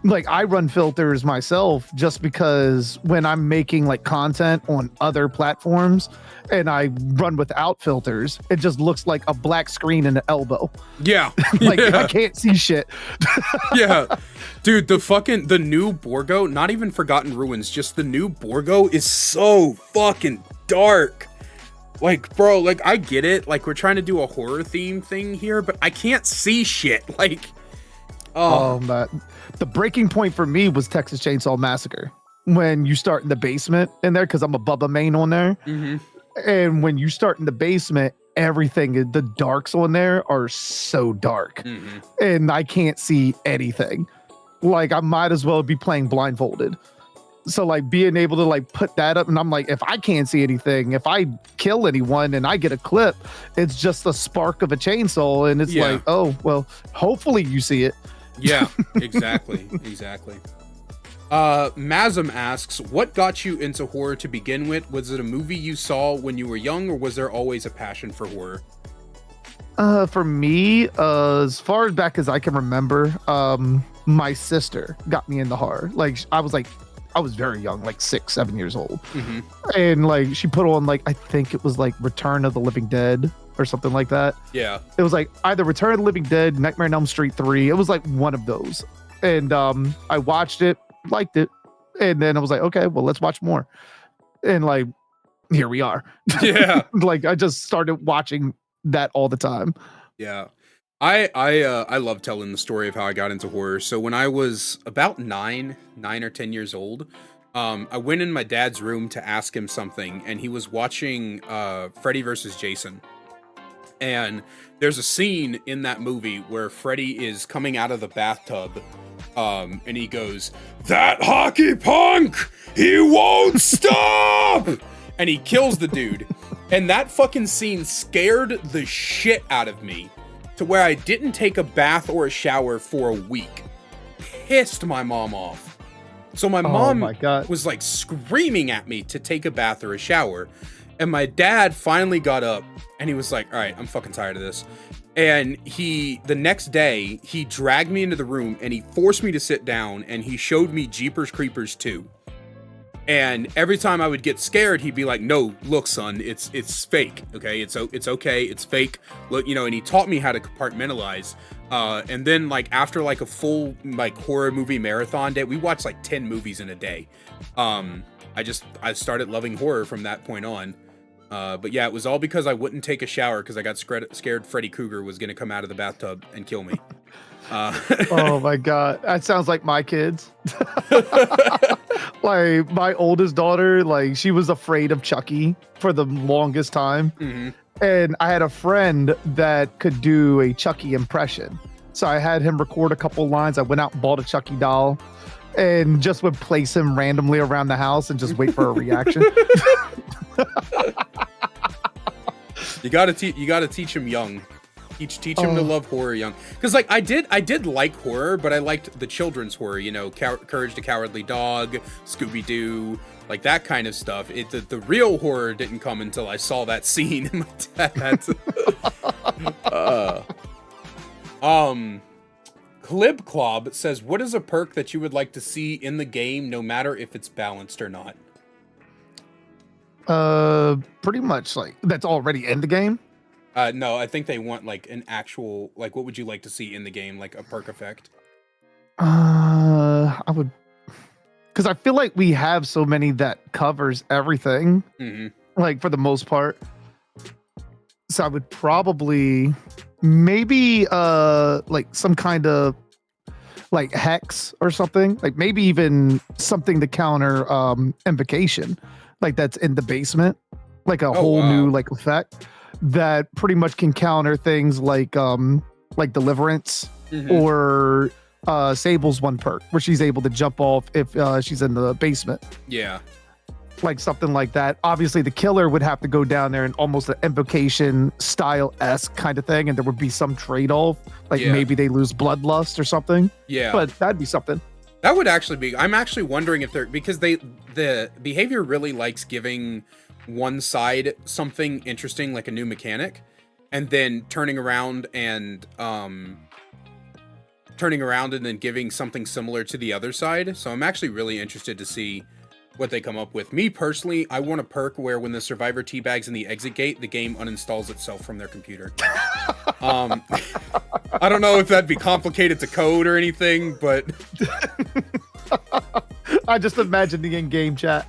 like I run filters myself just because when I'm making like content on other platforms and I run without filters, it just looks like a black screen and an elbow. Yeah. Like I can't see shit. Yeah. Dude, the new Borgo, not even Forgotten Ruins, just the new Borgo is so fucking dark. Like, bro, like I get it. Like we're trying to do a horror theme thing here, but I can't see shit. Like, the breaking point for me was Texas Chainsaw Massacre when you start in the basement in there because I'm a Bubba main on there, And when you start in the basement, everything, the darks on there are so dark. Mhm. And I can't see anything. Like, I might as well be playing blindfolded. So, like, being able to, like, put that up, and I'm like, if I can't see anything, if I kill anyone and I get a clip, it's just the spark of a chainsaw. And it's Yeah. like, oh, well, hopefully you see it. Yeah, exactly. Exactly. Mazam asks, what got you into horror to begin with? Was it a movie you saw when you were young, or was there always a passion for horror? For me, as far back as I can remember, my sister got me into horror. Like, I was very young, like 6, 7 years old. Mhm. And like, she put on, like, I think it was like Return of the Living Dead or something like that. Yeah. It was like either Return of the Living Dead, Nightmare on Elm Street 3. It was like one of those. And I watched it, liked it. And then I was like, okay, well, let's watch more. And like, here we are. Yeah. Like, I just started watching that all the time. Yeah. I love telling the story of how I got into horror. So when I was about 9 or 10 years old, I went in my dad's room to ask him something, and he was watching Freddy versus Jason. And there's a scene in that movie where Freddy is coming out of the bathtub, and he goes, "That hockey punk, he won't stop!" And he kills the dude. And that fucking scene scared the shit out of me, to where I didn't take a bath or a shower for a week. Pissed my mom off. So my mom my God. was like screaming at me to take a bath or a shower. And my dad finally got up and he was like, all right, I'm fucking tired of this. And the next day, he dragged me into the room and he forced me to sit down and he showed me Jeepers Creepers 2. And every time I would get scared, he'd be like, "No, look, son, it's fake. Okay, it's okay, it's fake. Look, you know." And he taught me how to compartmentalize. And then, like, after like a full like horror movie marathon day, we watched like 10 movies in a day. I started loving horror from that point on. But yeah, it was all because I wouldn't take a shower because I got scared Freddy Krueger was gonna come out of the bathtub and kill me. Oh my God, that sounds like my kids. Like, my oldest daughter, like, she was afraid of Chucky for the longest time. Mhm. And I had a friend that could do a Chucky impression. So I had him record a couple lines. I went out and bought a Chucky doll and just would place him randomly around the house and just wait for a reaction. You gotta teach him young. Teach him to love horror young. Because like I did like horror, but I liked the children's horror. You know, Courage the Cowardly Dog, Scooby-Doo, like that kind of stuff. The real horror didn't come until I saw that scene in my dad's. Clib Clob says, "What is a perk that you would like to see in the game, no matter if it's balanced or not?" Pretty much like that's already in the game. No, I think they want like an actual, like, what would you like to see in the game, like a perk effect? I would, because I feel like we have so many that covers everything, like for the most part. So I would probably maybe like some kind of like hex or something, like maybe even something to counter invocation, like that's in the basement, like a whole new like effect that pretty much can counter things like deliverance or Sable's one perk where she's able to jump off if she's in the basement. Yeah. Like something like that. Obviously the killer would have to go down there in almost an invocation style-esque kind of thing, and there would be some trade-off. Like maybe they lose bloodlust or something. Yeah. But that'd be something. That would actually be, I'm actually wondering if they're, because the behavior really likes giving one side something interesting, like a new mechanic, and then turning around and then giving something similar to the other side. So I'm actually really interested to see what they come up with. Me personally, I want a perk where when the survivor teabags in the exit gate, the game uninstalls itself from their computer. I don't know if that'd be complicated to code or anything, but I just imagine the in-game chat.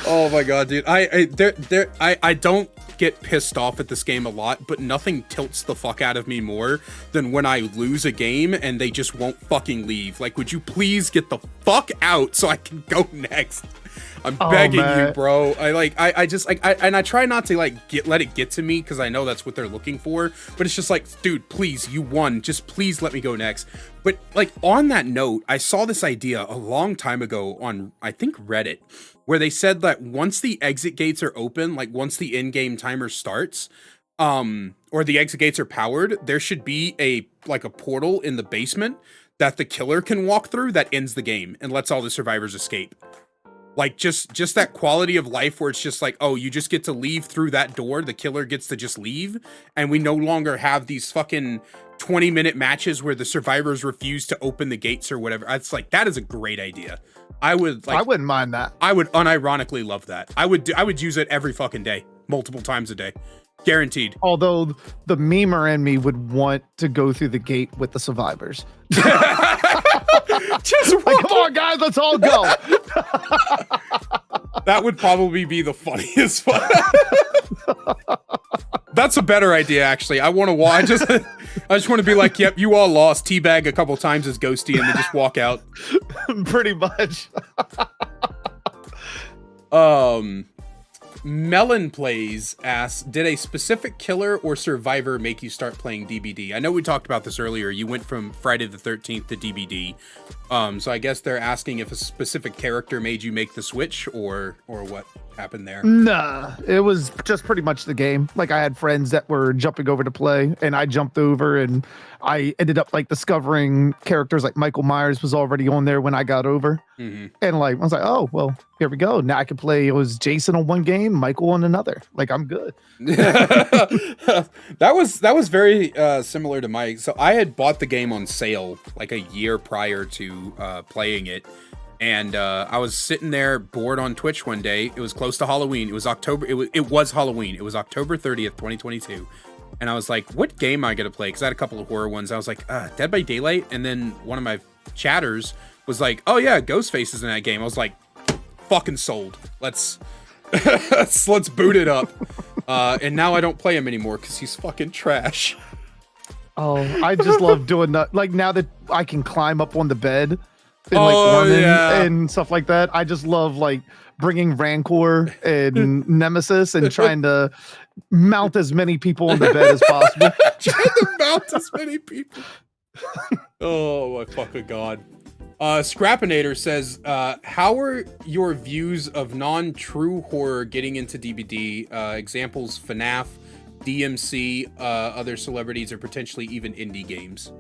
Oh my God, dude. I don't get pissed off at this game a lot, but nothing tilts the fuck out of me more than when I lose a game and they just won't fucking leave. Like, would you please get the fuck out so I can go next? I'm begging you, bro. I try not to let it get to me because I know that's what they're looking for. But it's just like, dude, please, you won. Just please let me go next. But like on that note, I saw this idea a long time ago on, I think, Reddit, where they said that once the exit gates are open, like once the in-game timer starts, or the exit gates are powered, there should be a portal in the basement that the killer can walk through that ends the game and lets all the survivors escape. Like, just that quality of life where it's just like, oh, you just get to leave through that door. The killer gets to just leave. And we no longer have these fucking 20-minute matches where the survivors refuse to open the gates or whatever. It's like, that is a great idea. I wouldn't mind that. I would unironically love that. I would use it every fucking day, multiple times a day. Guaranteed. Although the memer in me would want to go through the gate with the survivors. Just like, come on, guys, let's all go. That would probably be the funniest one. That's a better idea, actually. I want to watch. I just want to be like, yep, you all lost. Teabag a couple times as Ghosty, and then just walk out. Pretty much. Melon Plays asks, did a specific killer or survivor make you start playing DBD? I know we talked about this earlier. You went from Friday the 13th to DBD. So I guess they're asking if a specific character made you make the switch or what happened there. Nah, it was just pretty much the game. Like, I had friends that were jumping over to play, and I jumped over, and I ended up discovering characters like Michael Myers was already on there when I got over. Mm-hmm. And I was like, oh, well, here we go. Now I can play. It was Jason on one game, Michael on another. Like, I'm good. That was very similar to Mike. So I had bought the game on sale like a year prior to playing it. And I was sitting there bored on Twitch one day. It was close to Halloween. It was October. It was Halloween. It was October 30th, 2022. And I was like, what game am I going to play? Because I had a couple of horror ones. I was like, Dead by Daylight. And then one of my chatters was like, oh yeah, Ghostface is in that game. I was like, fucking sold. Let's boot it up. And now I don't play him anymore because he's fucking trash. Oh, I just love doing that. Like, now that I can climb up on the bed. And, and stuff like that. I just love bringing Rancor and Nemesis and trying to mount as many people on the bed as possible. Trying to mount as many people. Oh my fucking god. Scrappinator says, how are your views of non-true horror getting into DBD? Examples: FNAF, DMC, other celebrities, or potentially even indie games.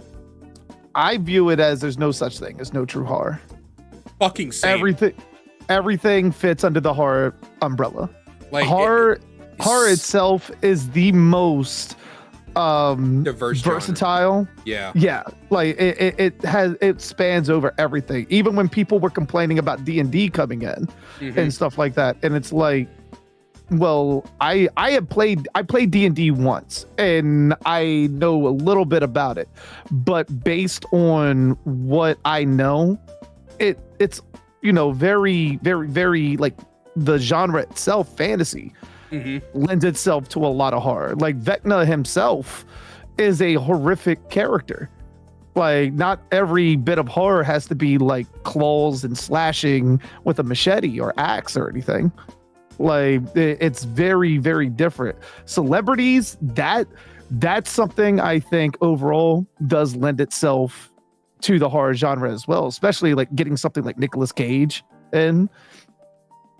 I view it as there's no such thing as no true horror. Fucking same. Everything fits under the horror umbrella. Like horror itself is the most diverse, versatile. Genre. Yeah. Like it spans over everything. Even when people were complaining about D&D coming in and stuff like that, and it's like, well, I played D&D once, and I know a little bit about it, but based on what I know, it's very, very, very the genre itself, fantasy, lends itself to a lot of horror. Like, Vecna himself is a horrific character. Like, not every bit of horror has to be claws and slashing with a machete or axe or anything. Like, it's very, very different. Celebrities, that's something I think overall does lend itself to the horror genre as well, especially getting something like Nicolas Cage. And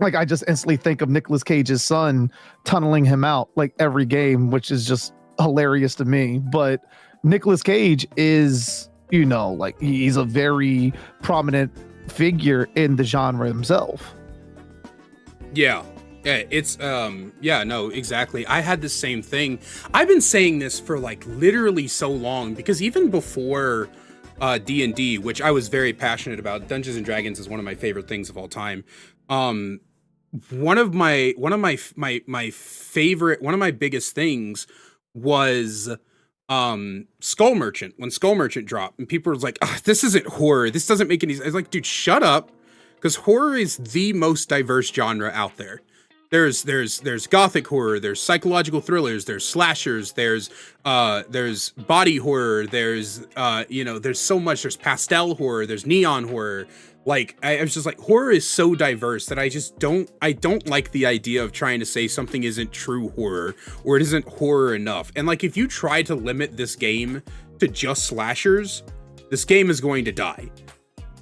I just instantly think of Nicolas Cage's son tunneling him out every game, which is just hilarious to me. But Nicolas Cage is, he's a very prominent figure in the genre himself. Yeah. Yeah, it's no, exactly. I had the same thing. I've been saying this for literally so long, because even before D&D, which I was very passionate about, Dungeons and Dragons is one of my favorite things of all time. One of my biggest things was Skull Merchant. When Skull Merchant dropped, and people were like, this isn't horror. This doesn't make any sense. I was like, dude, shut up. Because horror is the most diverse genre out there. There's gothic horror, there's psychological thrillers, there's slashers, there's body horror, there's there's so much. There's pastel horror, there's neon horror. Like I was just like, horror is so diverse that I don't like the idea of trying to say something isn't true horror or it isn't horror enough. And like if you try to limit this game to just slashers, this game is going to die.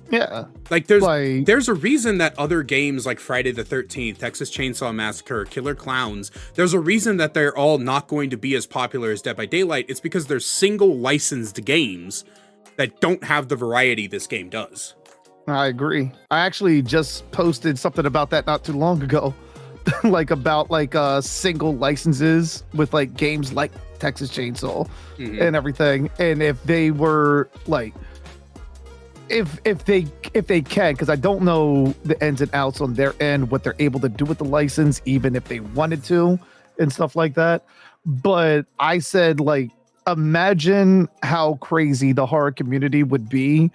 Yeah. Like there's a reason that other games like Friday the 13th, Texas Chainsaw Massacre, Killer Clowns, there's a reason that they're all not going to be as popular as Dead by Daylight. It's because they're single licensed games that don't have the variety this game does. I agree. I actually just posted something about that not too long ago. Like about single licenses with like games like Texas Chainsaw and everything. And if they were like if they can, because I don't know the ins and outs on their end, what they're able to do with the license, even if they wanted to and stuff like that. But I said, like, imagine how crazy the horror community would be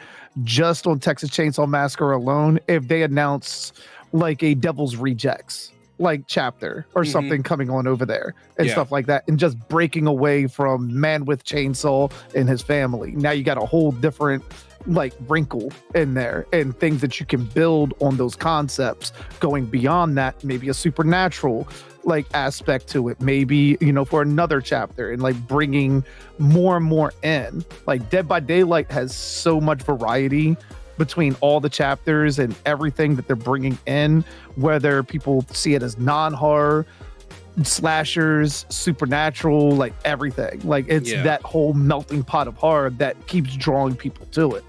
just on Texas Chainsaw Massacre alone if they announced like a Devil's Rejects like chapter or something coming on over there and stuff like that, and just breaking away from Man with Chainsaw and his family. Now you got a whole different like wrinkle in there and things that you can build on those concepts going beyond that. Maybe a supernatural like aspect to it, maybe, you know, for another chapter, and like bringing more and more in. Like Dead by Daylight has so much variety between all the chapters and everything that they're bringing in, whether people see it as non-horror, slashers, supernatural, like everything. Like it's that whole melting pot of horror that keeps drawing people to it.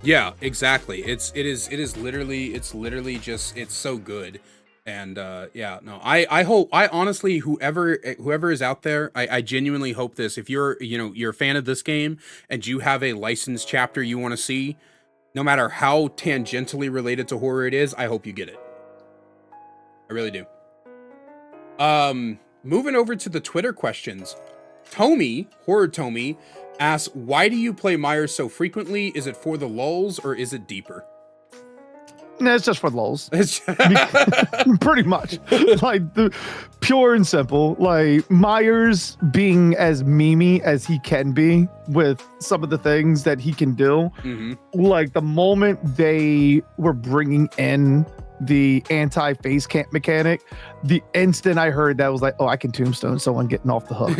Yeah, exactly. It is literally just, it's so good. And I honestly, whoever is out there, I genuinely hope this. If you're a fan of this game and you have a licensed chapter you want to see, no matter how tangentially related to horror it is, I hope you get it. I really do. Moving over to the Twitter questions. Horror Tommy asks, why do you play Myers so frequently? Is it for the lulz or is it deeper? No, it's just for lulz. Pretty much. Like the pure and simple. Like Myers being as memey as he can be with some of the things that he can do. Like the moment they were bringing in the anti-face cam mechanic, the instant I heard that, was like, oh, I can tombstone someone getting off the hook.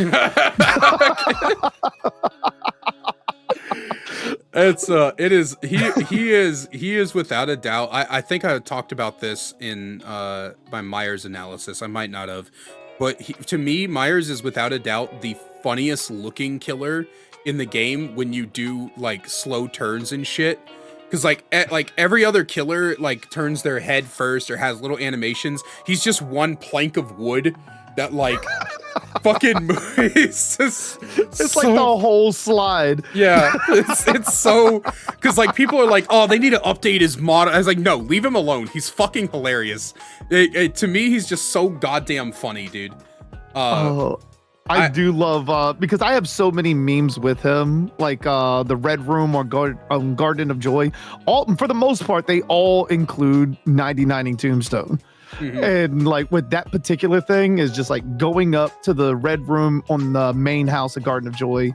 He is without a doubt. I think I talked about this in my Myers analysis. I might not have, but to me, Myers is without a doubt the funniest looking killer in the game when you do like slow turns and shit. Because like every other killer like turns their head first or has little animations. He's just one plank of wood that like fucking moves. It's like the whole slide. Yeah, it's so, because like people are like, oh, they need to update his mod. I was like, no, leave him alone. He's fucking hilarious. To me, he's just so goddamn funny, dude. I do love, because I have so many memes with him, like the Red Room or Garden of Joy. All, for the most part, they all include 99ing Tombstone. And like with that particular thing is just like going up to the Red Room on the main house of Garden of Joy,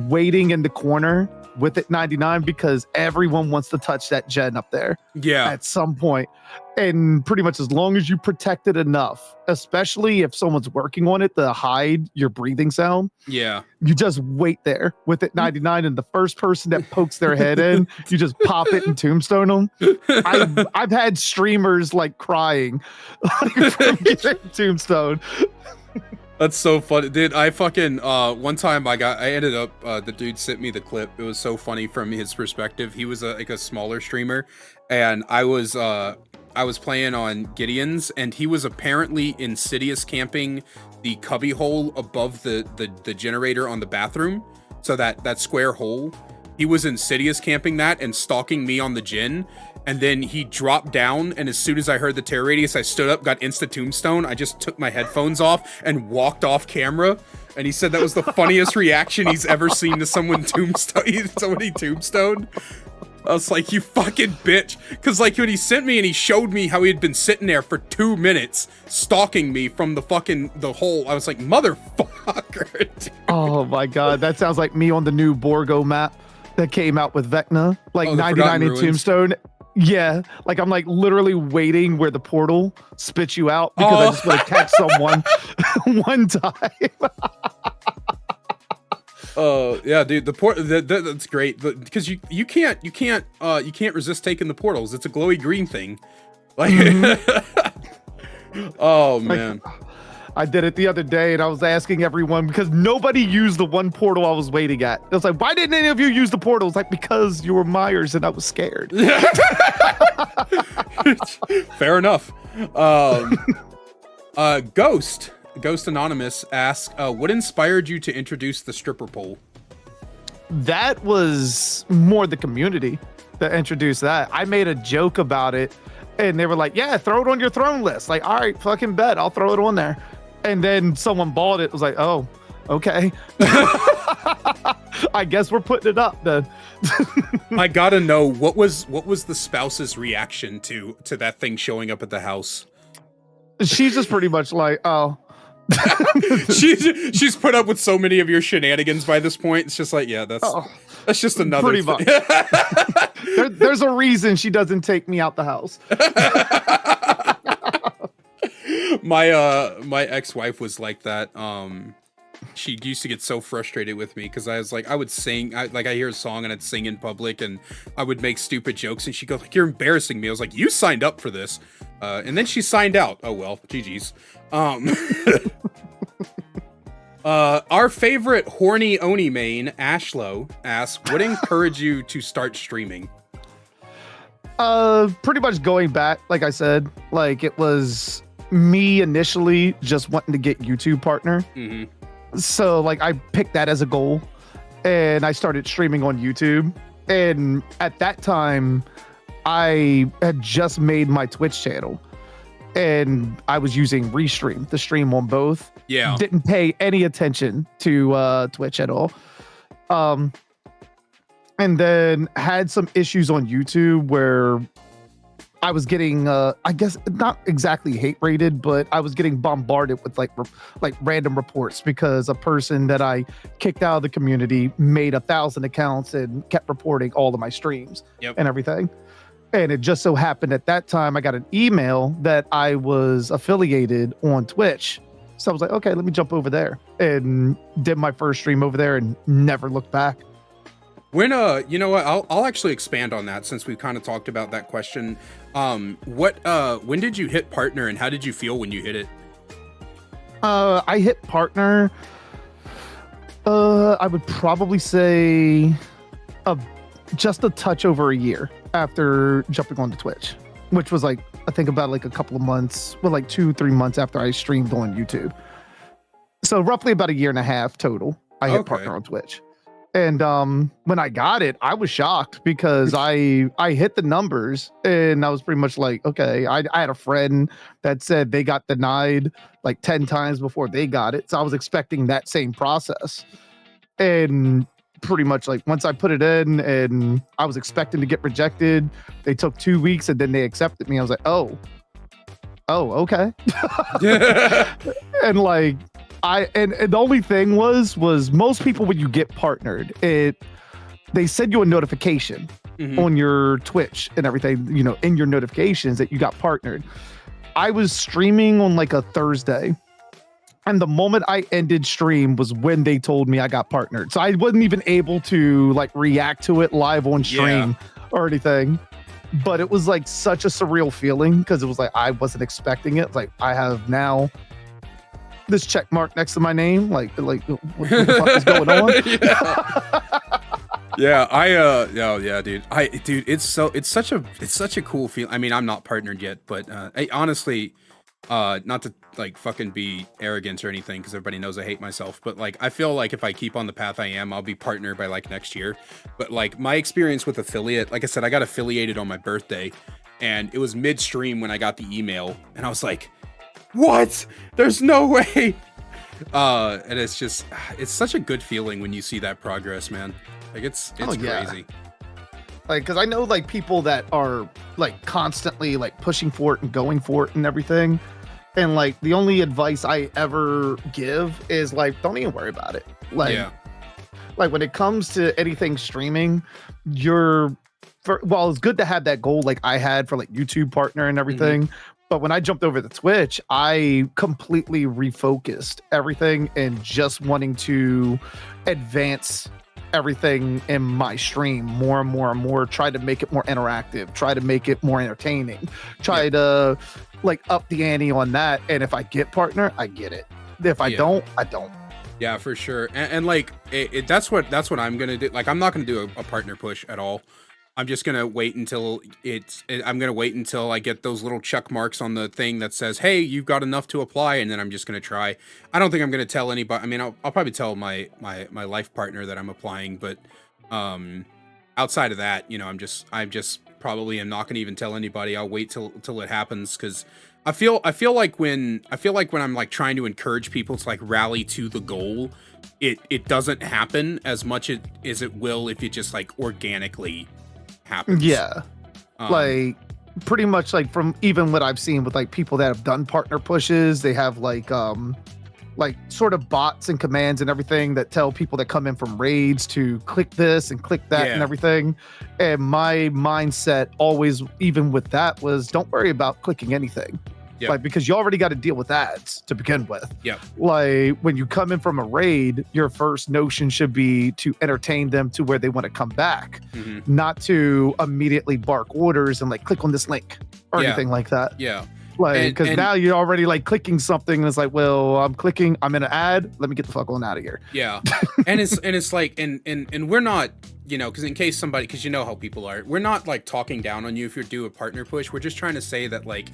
waiting in the corner with it 99, because everyone wants to touch that gen up there at some point. And pretty much as long as you protect it enough, especially if someone's working on it to hide your breathing sound, you just wait there with it 99, and the first person that pokes their head in, you just pop it and tombstone them. I've had streamers like crying from getting tombstone. That's so funny, dude. I fucking one time I ended up the dude sent me the clip. It was so funny from his perspective. He was like a smaller streamer, and I was playing on Gideon's, and he was apparently insidious camping the cubby hole above the generator on the bathroom. So that square hole, he was insidious camping that and stalking me on the gen. And then he dropped down, and as soon as I heard the terror radius, I stood up, got insta tombstone. I just took my headphones off and walked off camera. And he said that was the funniest reaction he's ever seen to someone tombstone. Somebody tombstone. I was like, you fucking bitch. Because, like, when he sent me and he showed me how he had been sitting there for 2 minutes stalking me from the hole, I was like, motherfucker. Dude. Oh, my God. That sounds like me on the new Borgo map that came out with Vecna. Like, 99 in Tombstone. Yeah. Like, I'm, like, literally waiting where the portal spits you out because I just want to catch someone one time. Yeah, dude, that's great because you can't resist taking the portals. It's a glowy green thing. Like, oh man, I did it the other day and I was asking everyone because nobody used the one portal I was waiting at. I was like, why didn't any of you use the portal? It's like, because you were Myers and I was scared. Fair enough. Ghost Anonymous asks, what inspired you to introduce the stripper pole? That was more the community that introduced that. I made a joke about it and they were like, yeah, throw it on your throne list. Like, all right, fucking bet, I'll throw it on there. And then someone bought it. Was like, oh, okay. I guess we're putting it up then. I gotta know, what was the spouse's reaction to that thing showing up at the house? She's just pretty much like, oh. she's put up with so many of your shenanigans by this point. It's just like, yeah, that's just another pretty much. There's a reason she doesn't take me out the house. My ex-wife was like that. She used to get so frustrated with me because I was like, I would sing, I hear a song and I'd sing in public and I would make stupid jokes and she'd go like, you're embarrassing me. I was like, you signed up for this. And then she signed out. Oh, well, GG's. Our favorite horny Oni main, Ashlow, asks, what encouraged you to start streaming? Pretty much going back, like I said, like it was me initially just wanting to get YouTube partner. Mm-hmm. So like I picked that as a goal and I started streaming on YouTube. And at that time, I had just made my Twitch channel and I was using Restream to stream on both. Yeah. Didn't pay any attention to Twitch at all. And then had some issues on YouTube where I was getting, I guess not exactly hate rated, but I was getting bombarded with like random reports because a person that I kicked out of the community made 1,000 accounts and kept reporting all of my streams and everything. And it just so happened at that time, I got an email that I was affiliated on Twitch. So I was like, okay, let me jump over there and did my first stream over there and never looked back. When you know what, I'll actually expand on that since we've kind of talked about that question. When did you hit partner and how did you feel when you hit it? I hit partner. I would probably say just a touch over a year after jumping onto Twitch, which was like, I think about like a couple of months, well, like 2-3 months after I streamed on YouTube. So roughly about a year and a half total, I hit partner on Twitch. And when I got it, I was shocked because I hit the numbers and I was pretty much like, okay, I had a friend that said they got denied like 10 times before they got it. So I was expecting that same process. And pretty much like once I put it in and I was expecting to get rejected, they took 2 weeks and then they accepted me. I was like, oh, okay. And like, and the only thing was most people, when you get partnered, they send you a notification on your Twitch and everything, you know, in your notifications that you got partnered. I was streaming on like a Thursday, and the moment I ended stream was when they told me I got partnered. So I wasn't even able to like react to it live on stream or anything. But it was like such a surreal feeling because it was like I wasn't expecting it. Like I have now this check mark next to my name, like what the fuck is going on? Dude, it's such a cool feel. I mean, I'm not partnered yet, but I honestly, not to like fucking be arrogant or anything, because everybody knows I hate myself, but like I feel like if I keep on the path I am, I'll be partnered by like next year. But like my experience with affiliate, like I said, I got affiliated on my birthday, and it was midstream when I got the email, and I was like, what? There's no way. And it's such a good feeling when you see that progress, man. Like it's crazy. Like, because I know like people that are like constantly like pushing for it and going for it and everything. And like the only advice I ever give is like, don't even worry about it. Like, like when it comes to anything streaming, while it's good to have that goal like I had for like YouTube partner and everything. But when I jumped over the Twitch, I completely refocused everything and just wanting to advance everything in my stream more and more and more, try to make it more interactive, try to make it more entertaining, try to like up the ante on that. And if I get partner, I get it. If I don't, I don't. Yeah, for sure. And like that's what I'm gonna do. Like I'm not gonna do a partner push at all. I'm just gonna wait until I'm gonna wait until I get those little check marks on the thing that says, "Hey, you've got enough to apply," and then I'm just gonna try. I don't think I'm gonna tell anybody. I mean, I'll probably tell my life partner that I'm applying, but outside of that, you know, I'm just probably am not gonna even tell anybody. I'll wait till it happens, because I feel like when I'm like trying to encourage people to like rally to the goal, it doesn't happen as much as it will if it just like organically happens. Yeah. Like pretty much like from even what I've seen with like people that have done partner pushes, they have like sort of bots and commands and everything that tell people that come in from raids to click this and click that and everything. And my mindset always, even with that, was don't worry about clicking anything. Yep. Like, because you already got to deal with ads to begin with. Yeah. Like when you come in from a raid, your first notion should be to entertain them to where they want to come back, not to immediately bark orders and like click on this link or anything like that. Yeah. Like, because now you're already like clicking something and it's like, well, I'm in an ad. Let me get the fuck on out of here. Yeah. and it's like, and we're not, you know, because in case somebody, because you know how people are, we're not like talking down on you if you do a partner push. We're just trying to say that like,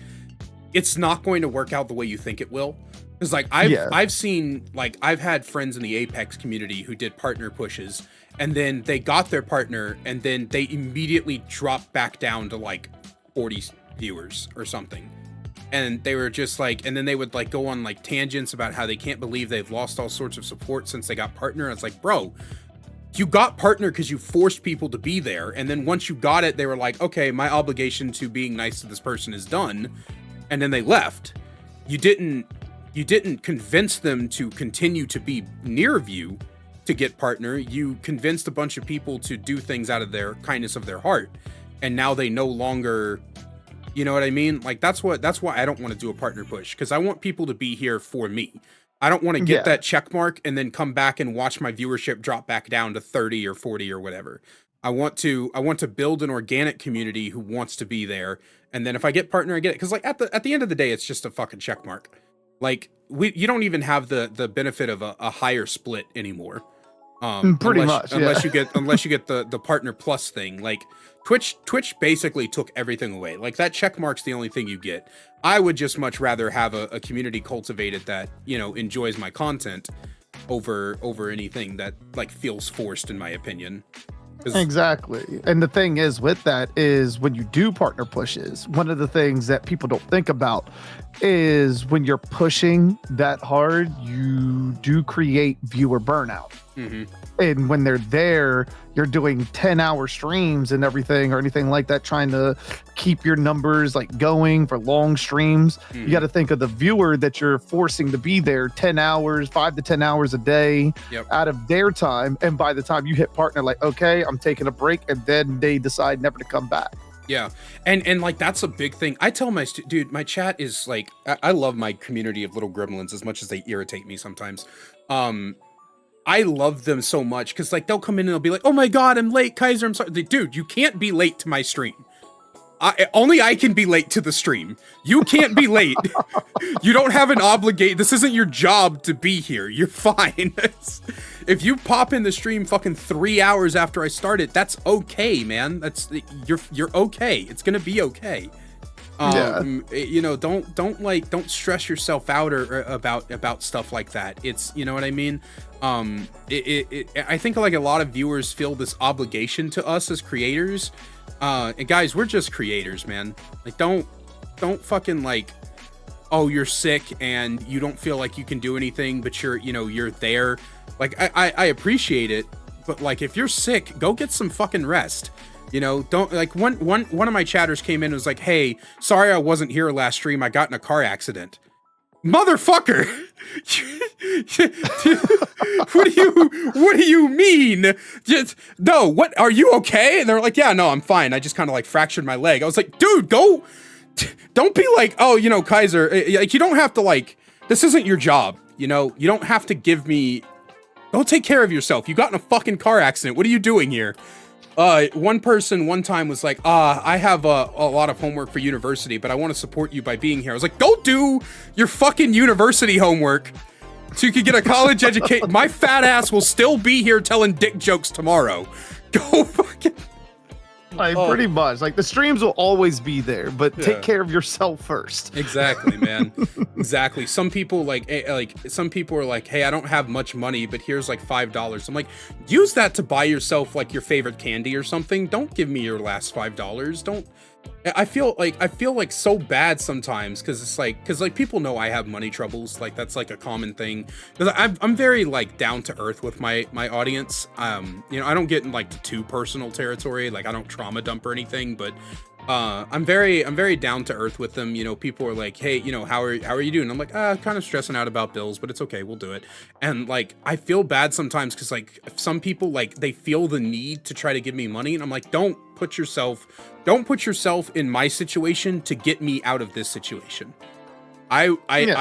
it's not going to work out the way you think it will. Because like I've seen, like I've had friends in the Apex community who did partner pushes, and then they got their partner and then they immediately dropped back down to like 40 viewers or something. And they were just like, and then they would like go on like tangents about how they can't believe they've lost all sorts of support since they got partner. And it's like, bro, you got partner because you forced people to be there. And then once you got it, they were like, okay, my obligation to being nice to this person is done. And then they left. You didn't convince them to continue to be near you to get partner. You convinced a bunch of people to do things out of their kindness of their heart. And now they no longer, you know what I mean? Like that's why I don't want to do a partner push, because I want people to be here for me. I don't want to get that check mark and then come back and watch my viewership drop back down to 30 or 40 or whatever. I want to build an organic community who wants to be there. And then if I get partner, I get it. Because like at the end of the day, it's just a fucking check mark. Like you don't even have the benefit of a higher split anymore. Pretty much, unless you get the partner plus thing. Like Twitch basically took everything away. Like that check mark's the only thing you get. I would just much rather have a community cultivated that, you know, enjoys my content over anything that like feels forced, in my opinion. Exactly. And the thing is with that is when you do partner pushes, one of the things that people don't think about is when you're pushing that hard, you do create viewer burnout. And when they're there, you're doing 10-hour streams and everything or anything like that, trying to keep your numbers like going for long streams. You got to think of the viewer that you're forcing to be there 10 hours, 5 to 10 hours a day out of their time. And by the time you hit partner, like, okay, I'm taking a break, and then they decide never to come back. Yeah. And like, that's a big thing. I tell my dude, my chat is like, I love my community of little gremlins as much as they irritate me sometimes. I love them so much because like they'll come in and they'll be like, oh my God, I'm late, Kaiser, I'm sorry. Dude, you can't be late to my stream. Only I can be late to the stream. You can't be late. You don't have an obligation. This isn't your job to be here. You're fine. If you pop in the stream fucking 3 hours after I started, that's okay, man. You're okay. It's gonna be okay. You know, don't stress yourself out or about stuff like that. It's, you know what I mean? I think like a lot of viewers feel this obligation to us as creators. And guys, we're just creators, man. Like, don't fucking like, oh, you're sick and you don't feel like you can do anything, but you're there. Like, I appreciate it, but like, if you're sick, go get some fucking rest. You know, don't like one of my chatters came in and was like, "Hey, sorry I wasn't here last stream. I got in a car accident." Motherfucker. What do you mean? Just, no, what, are you okay? And they're like, "Yeah, no, I'm fine. I just kind of like fractured my leg." I was like, "Dude, go, don't be like, oh, you know, Kaiser, like, you don't have to, like, this isn't your job, you know, you don't have to give me, go take care of yourself. You got in a fucking car accident. What are you doing here?" One person one time was like, I have a lot of homework for university, but I want to support you by being here. I was like, go do your fucking university homework so you can get a college education. My fat ass will still be here telling dick jokes tomorrow. Go fucking... Like, pretty much. Like, the streams will always be there, but take care of yourself first. Exactly, man. Exactly. Some people some people are like, "Hey, I don't have much money, but here's like $5." I'm like, use that to buy yourself like your favorite candy or something. Don't give me your last $5. Don't. I feel like so bad sometimes because people know I have money troubles. Like, that's like a common thing. Because I'm very like down to earth with my audience. You know, I don't get in like too personal territory. Like, I don't trauma dump or anything, but I'm very down to earth with them. You know, people are like, "Hey, you know, how are you doing?" I'm like, kind of stressing out about bills, but it's okay, we'll do it. And like, I feel bad sometimes because like some people, like, they feel the need to try to give me money, and I'm like, don't put yourself in my situation to get me out of this situation. I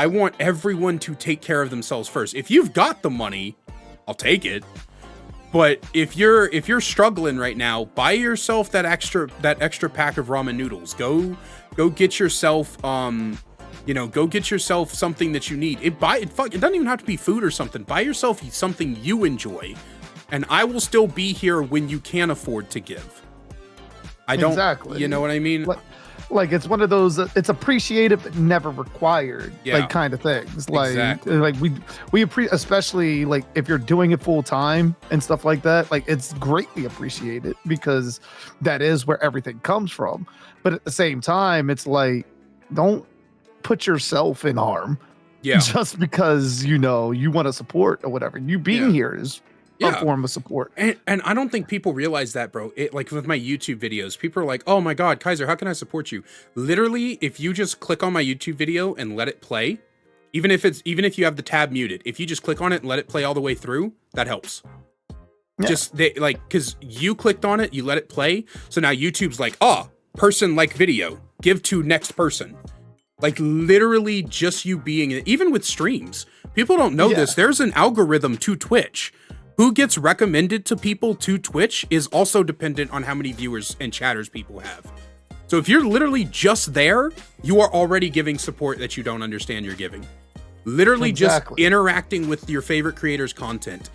want everyone to take care of themselves first. If you've got the money, I'll take it. But if you're struggling right now, buy yourself that extra pack of ramen noodles. Go get yourself go get yourself something that you need. It doesn't even have to be food or something. Buy yourself something you enjoy, and I will still be here when you can afford to give. I don't, exactly. You know what I mean? Like it's one of those, it's appreciated but never required, like, kind of things. Like, exactly. Like we appreciate, especially like if you're doing it full time and stuff like that. Like, it's greatly appreciated because that is where everything comes from. But at the same time, it's like, don't put yourself in harm, just because you want to support or whatever. You being here is a form of support. And I don't think people realize that, bro. Like with my YouTube videos, people are like, "Oh my God, Kaiser, how can I support you?" Literally, if you just click on my YouTube video and let it play, even if you have the tab muted, if you just click on it and let it play all the way through, that helps. Yeah. Because you clicked on it, you let it play. So now YouTube's like, person like video, give to next person. Like, literally just you being it. Even with streams, people don't know this. There's an algorithm to Twitch. Who gets recommended to people to Twitch is also dependent on how many viewers and chatters people have. So if you're literally just there, you are already giving support that you don't understand you're giving. Literally just interacting with your favorite creators' content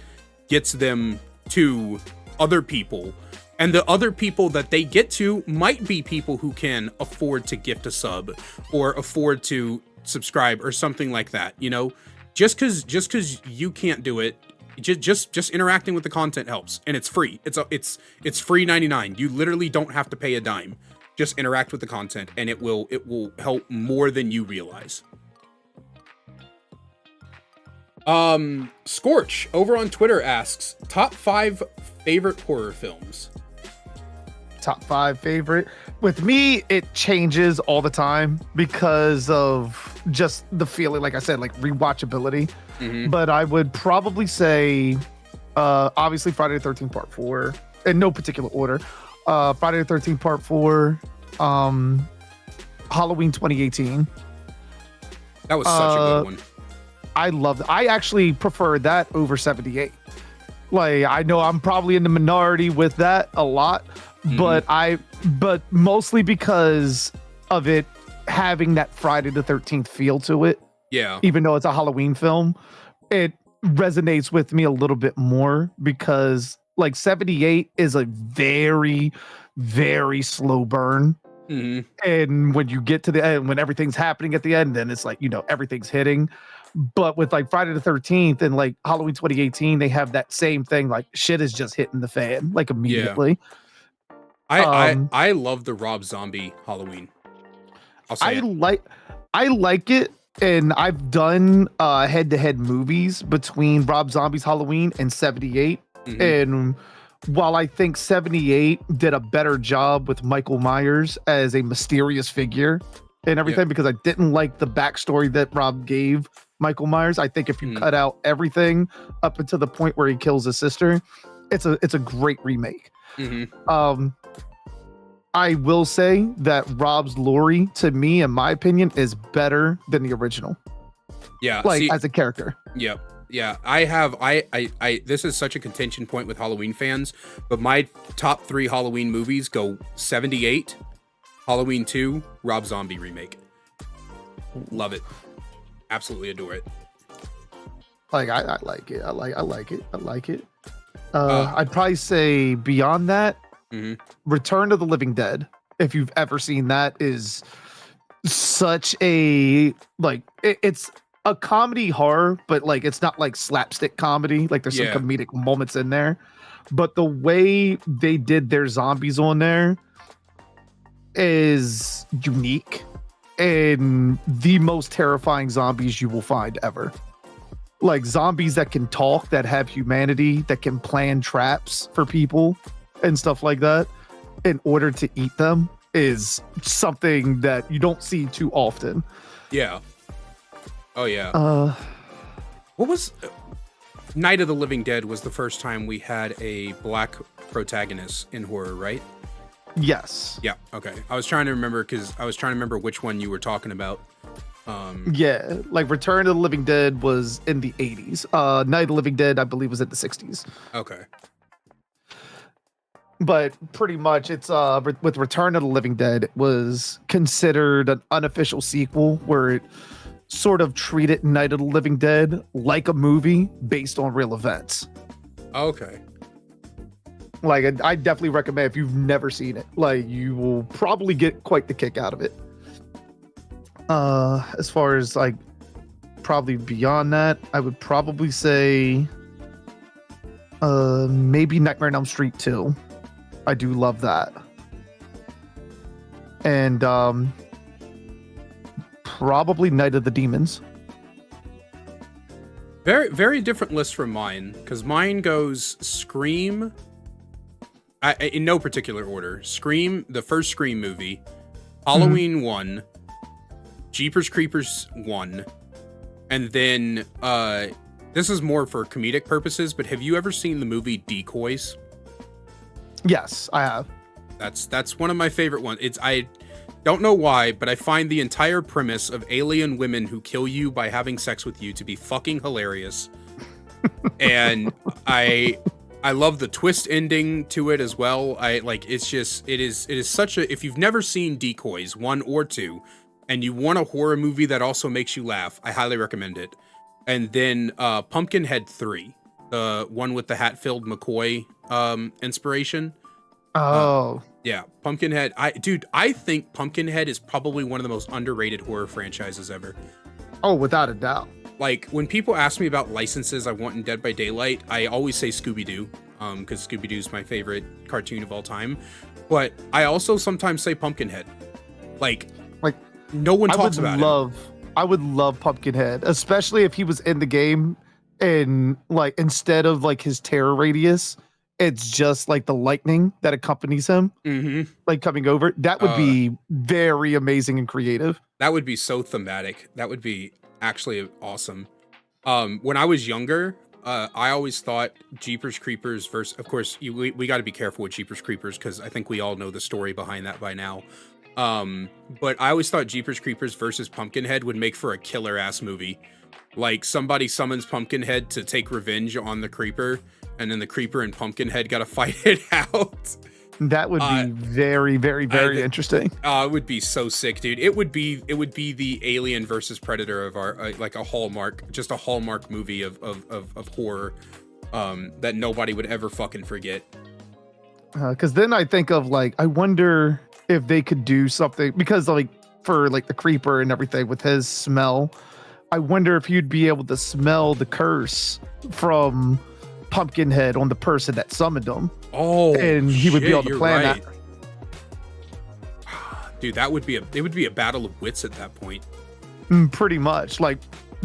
gets them to other people. And the other people that they get to might be people who can afford to gift a sub or afford to subscribe or something like that. You know, just because you can't do it, just interacting with the content helps, and it's free. It's free 99. You literally don't have to pay a dime. Just interact with the content, and it will help more than you realize. Scorch over on Twitter asks, top 5 favorite horror films. Top 5 favorite. With me, it changes all the time because of just the feeling, like I said, like rewatchability. Mm-hmm. But I would probably say, obviously, Friday the 13th Part 4, in no particular order. Friday the 13th Part 4, Halloween 2018. That was such a good one. I loved it. I actually prefer that over 78. Like, I know I'm probably in the minority with that a lot, but mostly because of it having that Friday the 13th feel to it. Yeah. Even though it's a Halloween film, it resonates with me a little bit more because like 78 is a very, very slow burn. Mm-hmm. And when you get to the end, when everything's happening at the end, then it's like, everything's hitting. But with like Friday the 13th and like Halloween 2018, they have that same thing. Like, shit is just hitting the fan like immediately. Yeah. I love the Rob Zombie Halloween. I like it. And I've done head-to-head movies between Rob Zombie's Halloween and 78. Mm-hmm. And while I think 78 did a better job with Michael Myers as a mysterious figure and everything, because I didn't like the backstory that Rob gave Michael Myers. I think if you cut out everything up until the point where he kills his sister, it's a great remake. I will say that Rob's Laurie, to me, in my opinion, is better than the original. Yeah, like as a character. Yep. Yeah, I this is such a contention point with Halloween fans, but my top 3 Halloween movies go 78, Halloween 2, Rob Zombie remake. Love it. Absolutely adore it. Like I like it. I like it. I'd probably say beyond that, Return of the Living Dead, if you've ever seen that, is such a it's a comedy horror, but like it's not like slapstick comedy. Like there's some comedic moments in there, but the way they did their zombies on there is unique and the most terrifying zombies you will find ever. Like zombies that can talk, that have humanity, that can plan traps for people and stuff like that in order to eat them is something that you don't see too often. Yeah. Oh yeah. What was Night of the Living Dead was the first time we had a black protagonist in horror, right? Yes. Yeah. Okay. I was trying to remember which one you were talking about. Yeah, like Return of the Living Dead was in the 80s. Night of the Living Dead, I believe, was in the 60s. Okay. But pretty much it's with Return of the Living Dead, it was considered an unofficial sequel where it sort of treated Night of the Living Dead like a movie based on real events. Okay. Like I definitely recommend, if you've never seen it, like you will probably get quite the kick out of it. As far as like probably beyond that, I would probably say maybe Nightmare on Elm Street 2. I do love that. And probably Night of the Demons. Very, very different list from mine, because mine goes Scream, in no particular order. Scream, the first Scream movie, Halloween 1, Jeepers Creepers 1, and then this is more for comedic purposes, but have you ever seen the movie Decoys? Yes, I have. That's one of my favorite ones. I don't know why, but I find the entire premise of alien women who kill you by having sex with you to be fucking hilarious. And I love the twist ending to it as well. It is such a, if you've never seen Decoys 1 or 2 and you want a horror movie that also makes you laugh, I highly recommend it. And then Pumpkinhead 3, the one with the Hatfield McCoy inspiration. Oh. Yeah, Pumpkinhead. I think Pumpkinhead is probably one of the most underrated horror franchises ever. Oh, without a doubt. Like, when people ask me about licenses I want in Dead by Daylight, I always say Scooby-Doo, because Scooby-Doo is my favorite cartoon of all time. But I also sometimes say Pumpkinhead. Like no one talks about him. I would love Pumpkinhead, especially if he was in the game and like instead of like his terror radius, it's just like the lightning that accompanies him, like coming over. That would be very amazing and creative. That would be so thematic. That would be actually awesome. When I was younger, I always thought Jeepers Creepers versus, of course, we got to be careful with Jeepers Creepers because I think we all know the story behind that by now. But I always thought Jeepers Creepers versus Pumpkinhead would make for a killer ass movie. Like somebody summons Pumpkinhead to take revenge on the Creeper, and then the Creeper and Pumpkinhead got to fight it out. That would be very, very, very interesting. It would be so sick, dude. It would be the Alien versus Predator of our like a Hallmark movie of horror that nobody would ever fucking forget. Because then I think of like, I wonder if they could do something, because like for like the Creeper and everything with his smell, I wonder if you'd be able to smell the curse from Pumpkinhead on the person that summoned him. Oh, and he would be able to plan that. Dude, it would be a battle of wits at that point. Pretty much. Like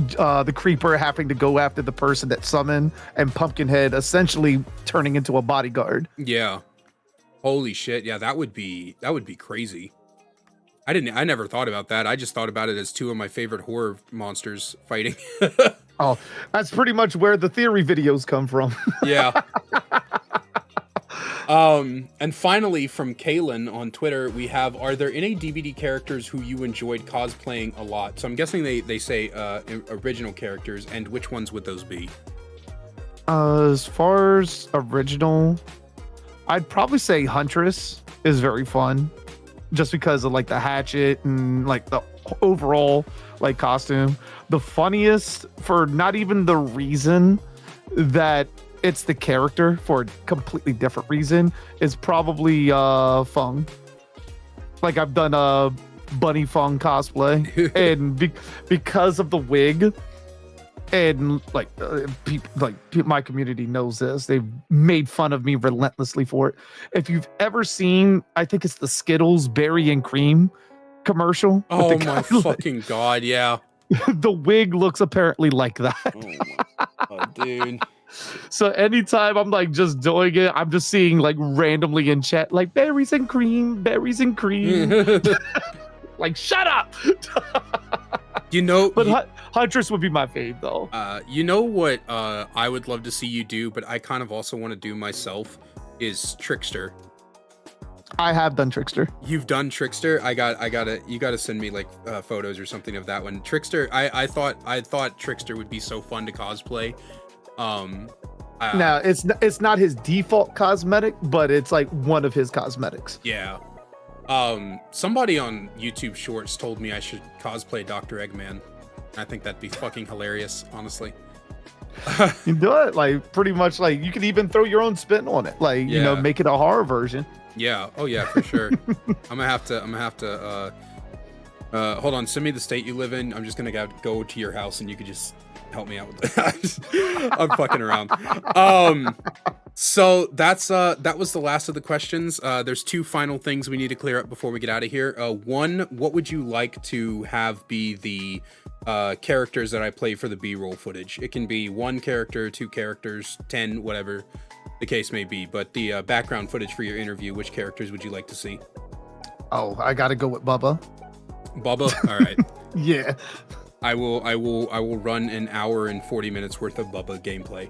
the creeper having to go after the person that summoned, and Pumpkinhead essentially turning into a bodyguard. Yeah. Holy shit. Yeah, that would be crazy. I never thought about that. I just thought about it as two of my favorite horror monsters fighting. Oh, that's pretty much where the theory videos come from. Yeah. And finally, from Kaylin on Twitter, we have, are there any DBD characters who you enjoyed cosplaying a lot? So I'm guessing they say original characters, and which ones would those be? As far as original, I'd probably say Huntress is very fun, just because of like the hatchet and like the overall like costume. The funniest, for not even the reason that it's the character, for a completely different reason, is probably Fung. Like, I've done a Bunny Fung cosplay, and because of the wig, and like my community knows this, they've made fun of me relentlessly for it. If you've ever seen, I think it's the Skittles Berry and Cream commercial. Oh my fucking god, yeah. The wig looks apparently like that. Oh my god, dude. So anytime I'm like just doing it, I'm just seeing like randomly in chat like berries and cream. Like, shut up. You know, but Huntress would be my fave though. You know what I would love to see you do, but I kind of also want to do myself, is Trickster. I have done Trickster. You've done Trickster? You gotta send me like photos or something of that one. Trickster, I thought Trickster would be so fun to cosplay. Now it's not his default cosmetic, but it's like one of his cosmetics. Yeah. Somebody on YouTube Shorts told me I should cosplay Dr. Eggman. I think that'd be fucking hilarious, honestly. You do it, like, pretty much, like, you could even throw your own spin on it, like, you know, make it a horror version. Yeah. Oh yeah, for sure. I'm gonna have to hold on, send me the state you live in. I'm just gonna go to your house and you could just help me out with that. I'm fucking around. So that was the last of the questions. There's two final things we need to clear up before we get out of here. One, what would you like to have be the characters that I play for the B-roll footage? It can be one character, two characters, 10, whatever the case may be. But the background footage for your interview, which characters would you like to see? Oh, I gotta go with Bubba. Bubba? All right. Yeah. I will run an hour and 40 minutes worth of Bubba gameplay.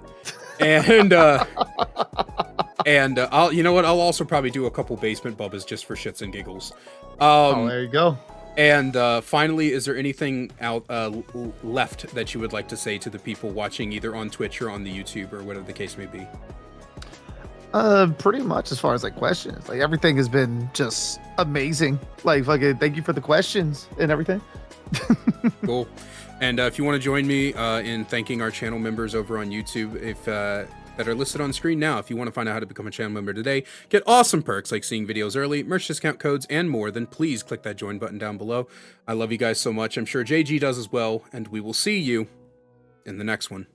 And I'll, you know what, I'll also probably do a couple basement Bubbas just for shits and giggles. Oh, there you go. And finally, is there anything out left that you would like to say to the people watching either on Twitch or on the YouTube or whatever the case may be? Pretty much, as far as like questions, like everything has been just amazing. Like, fucking thank you for the questions and everything. Cool. And if you want to join me in thanking our channel members over on YouTube, if that are listed on screen now, if you want to find out how to become a channel member today, get awesome perks like seeing videos early, merch discount codes, and more, then please click that join button down below. I love you guys so much. I'm sure JG does as well, and we will see you in the next one.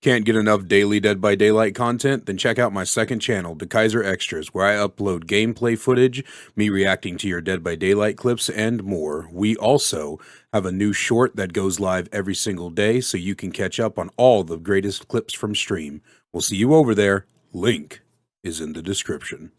Can't get enough daily Dead by Daylight content? Then check out my second channel, The Kaiser Extras, where I upload gameplay footage, me reacting to your Dead by Daylight clips, and more. We also have a new short that goes live every single day, so you can catch up on all the greatest clips from stream. We'll see you over there. Link is in the description.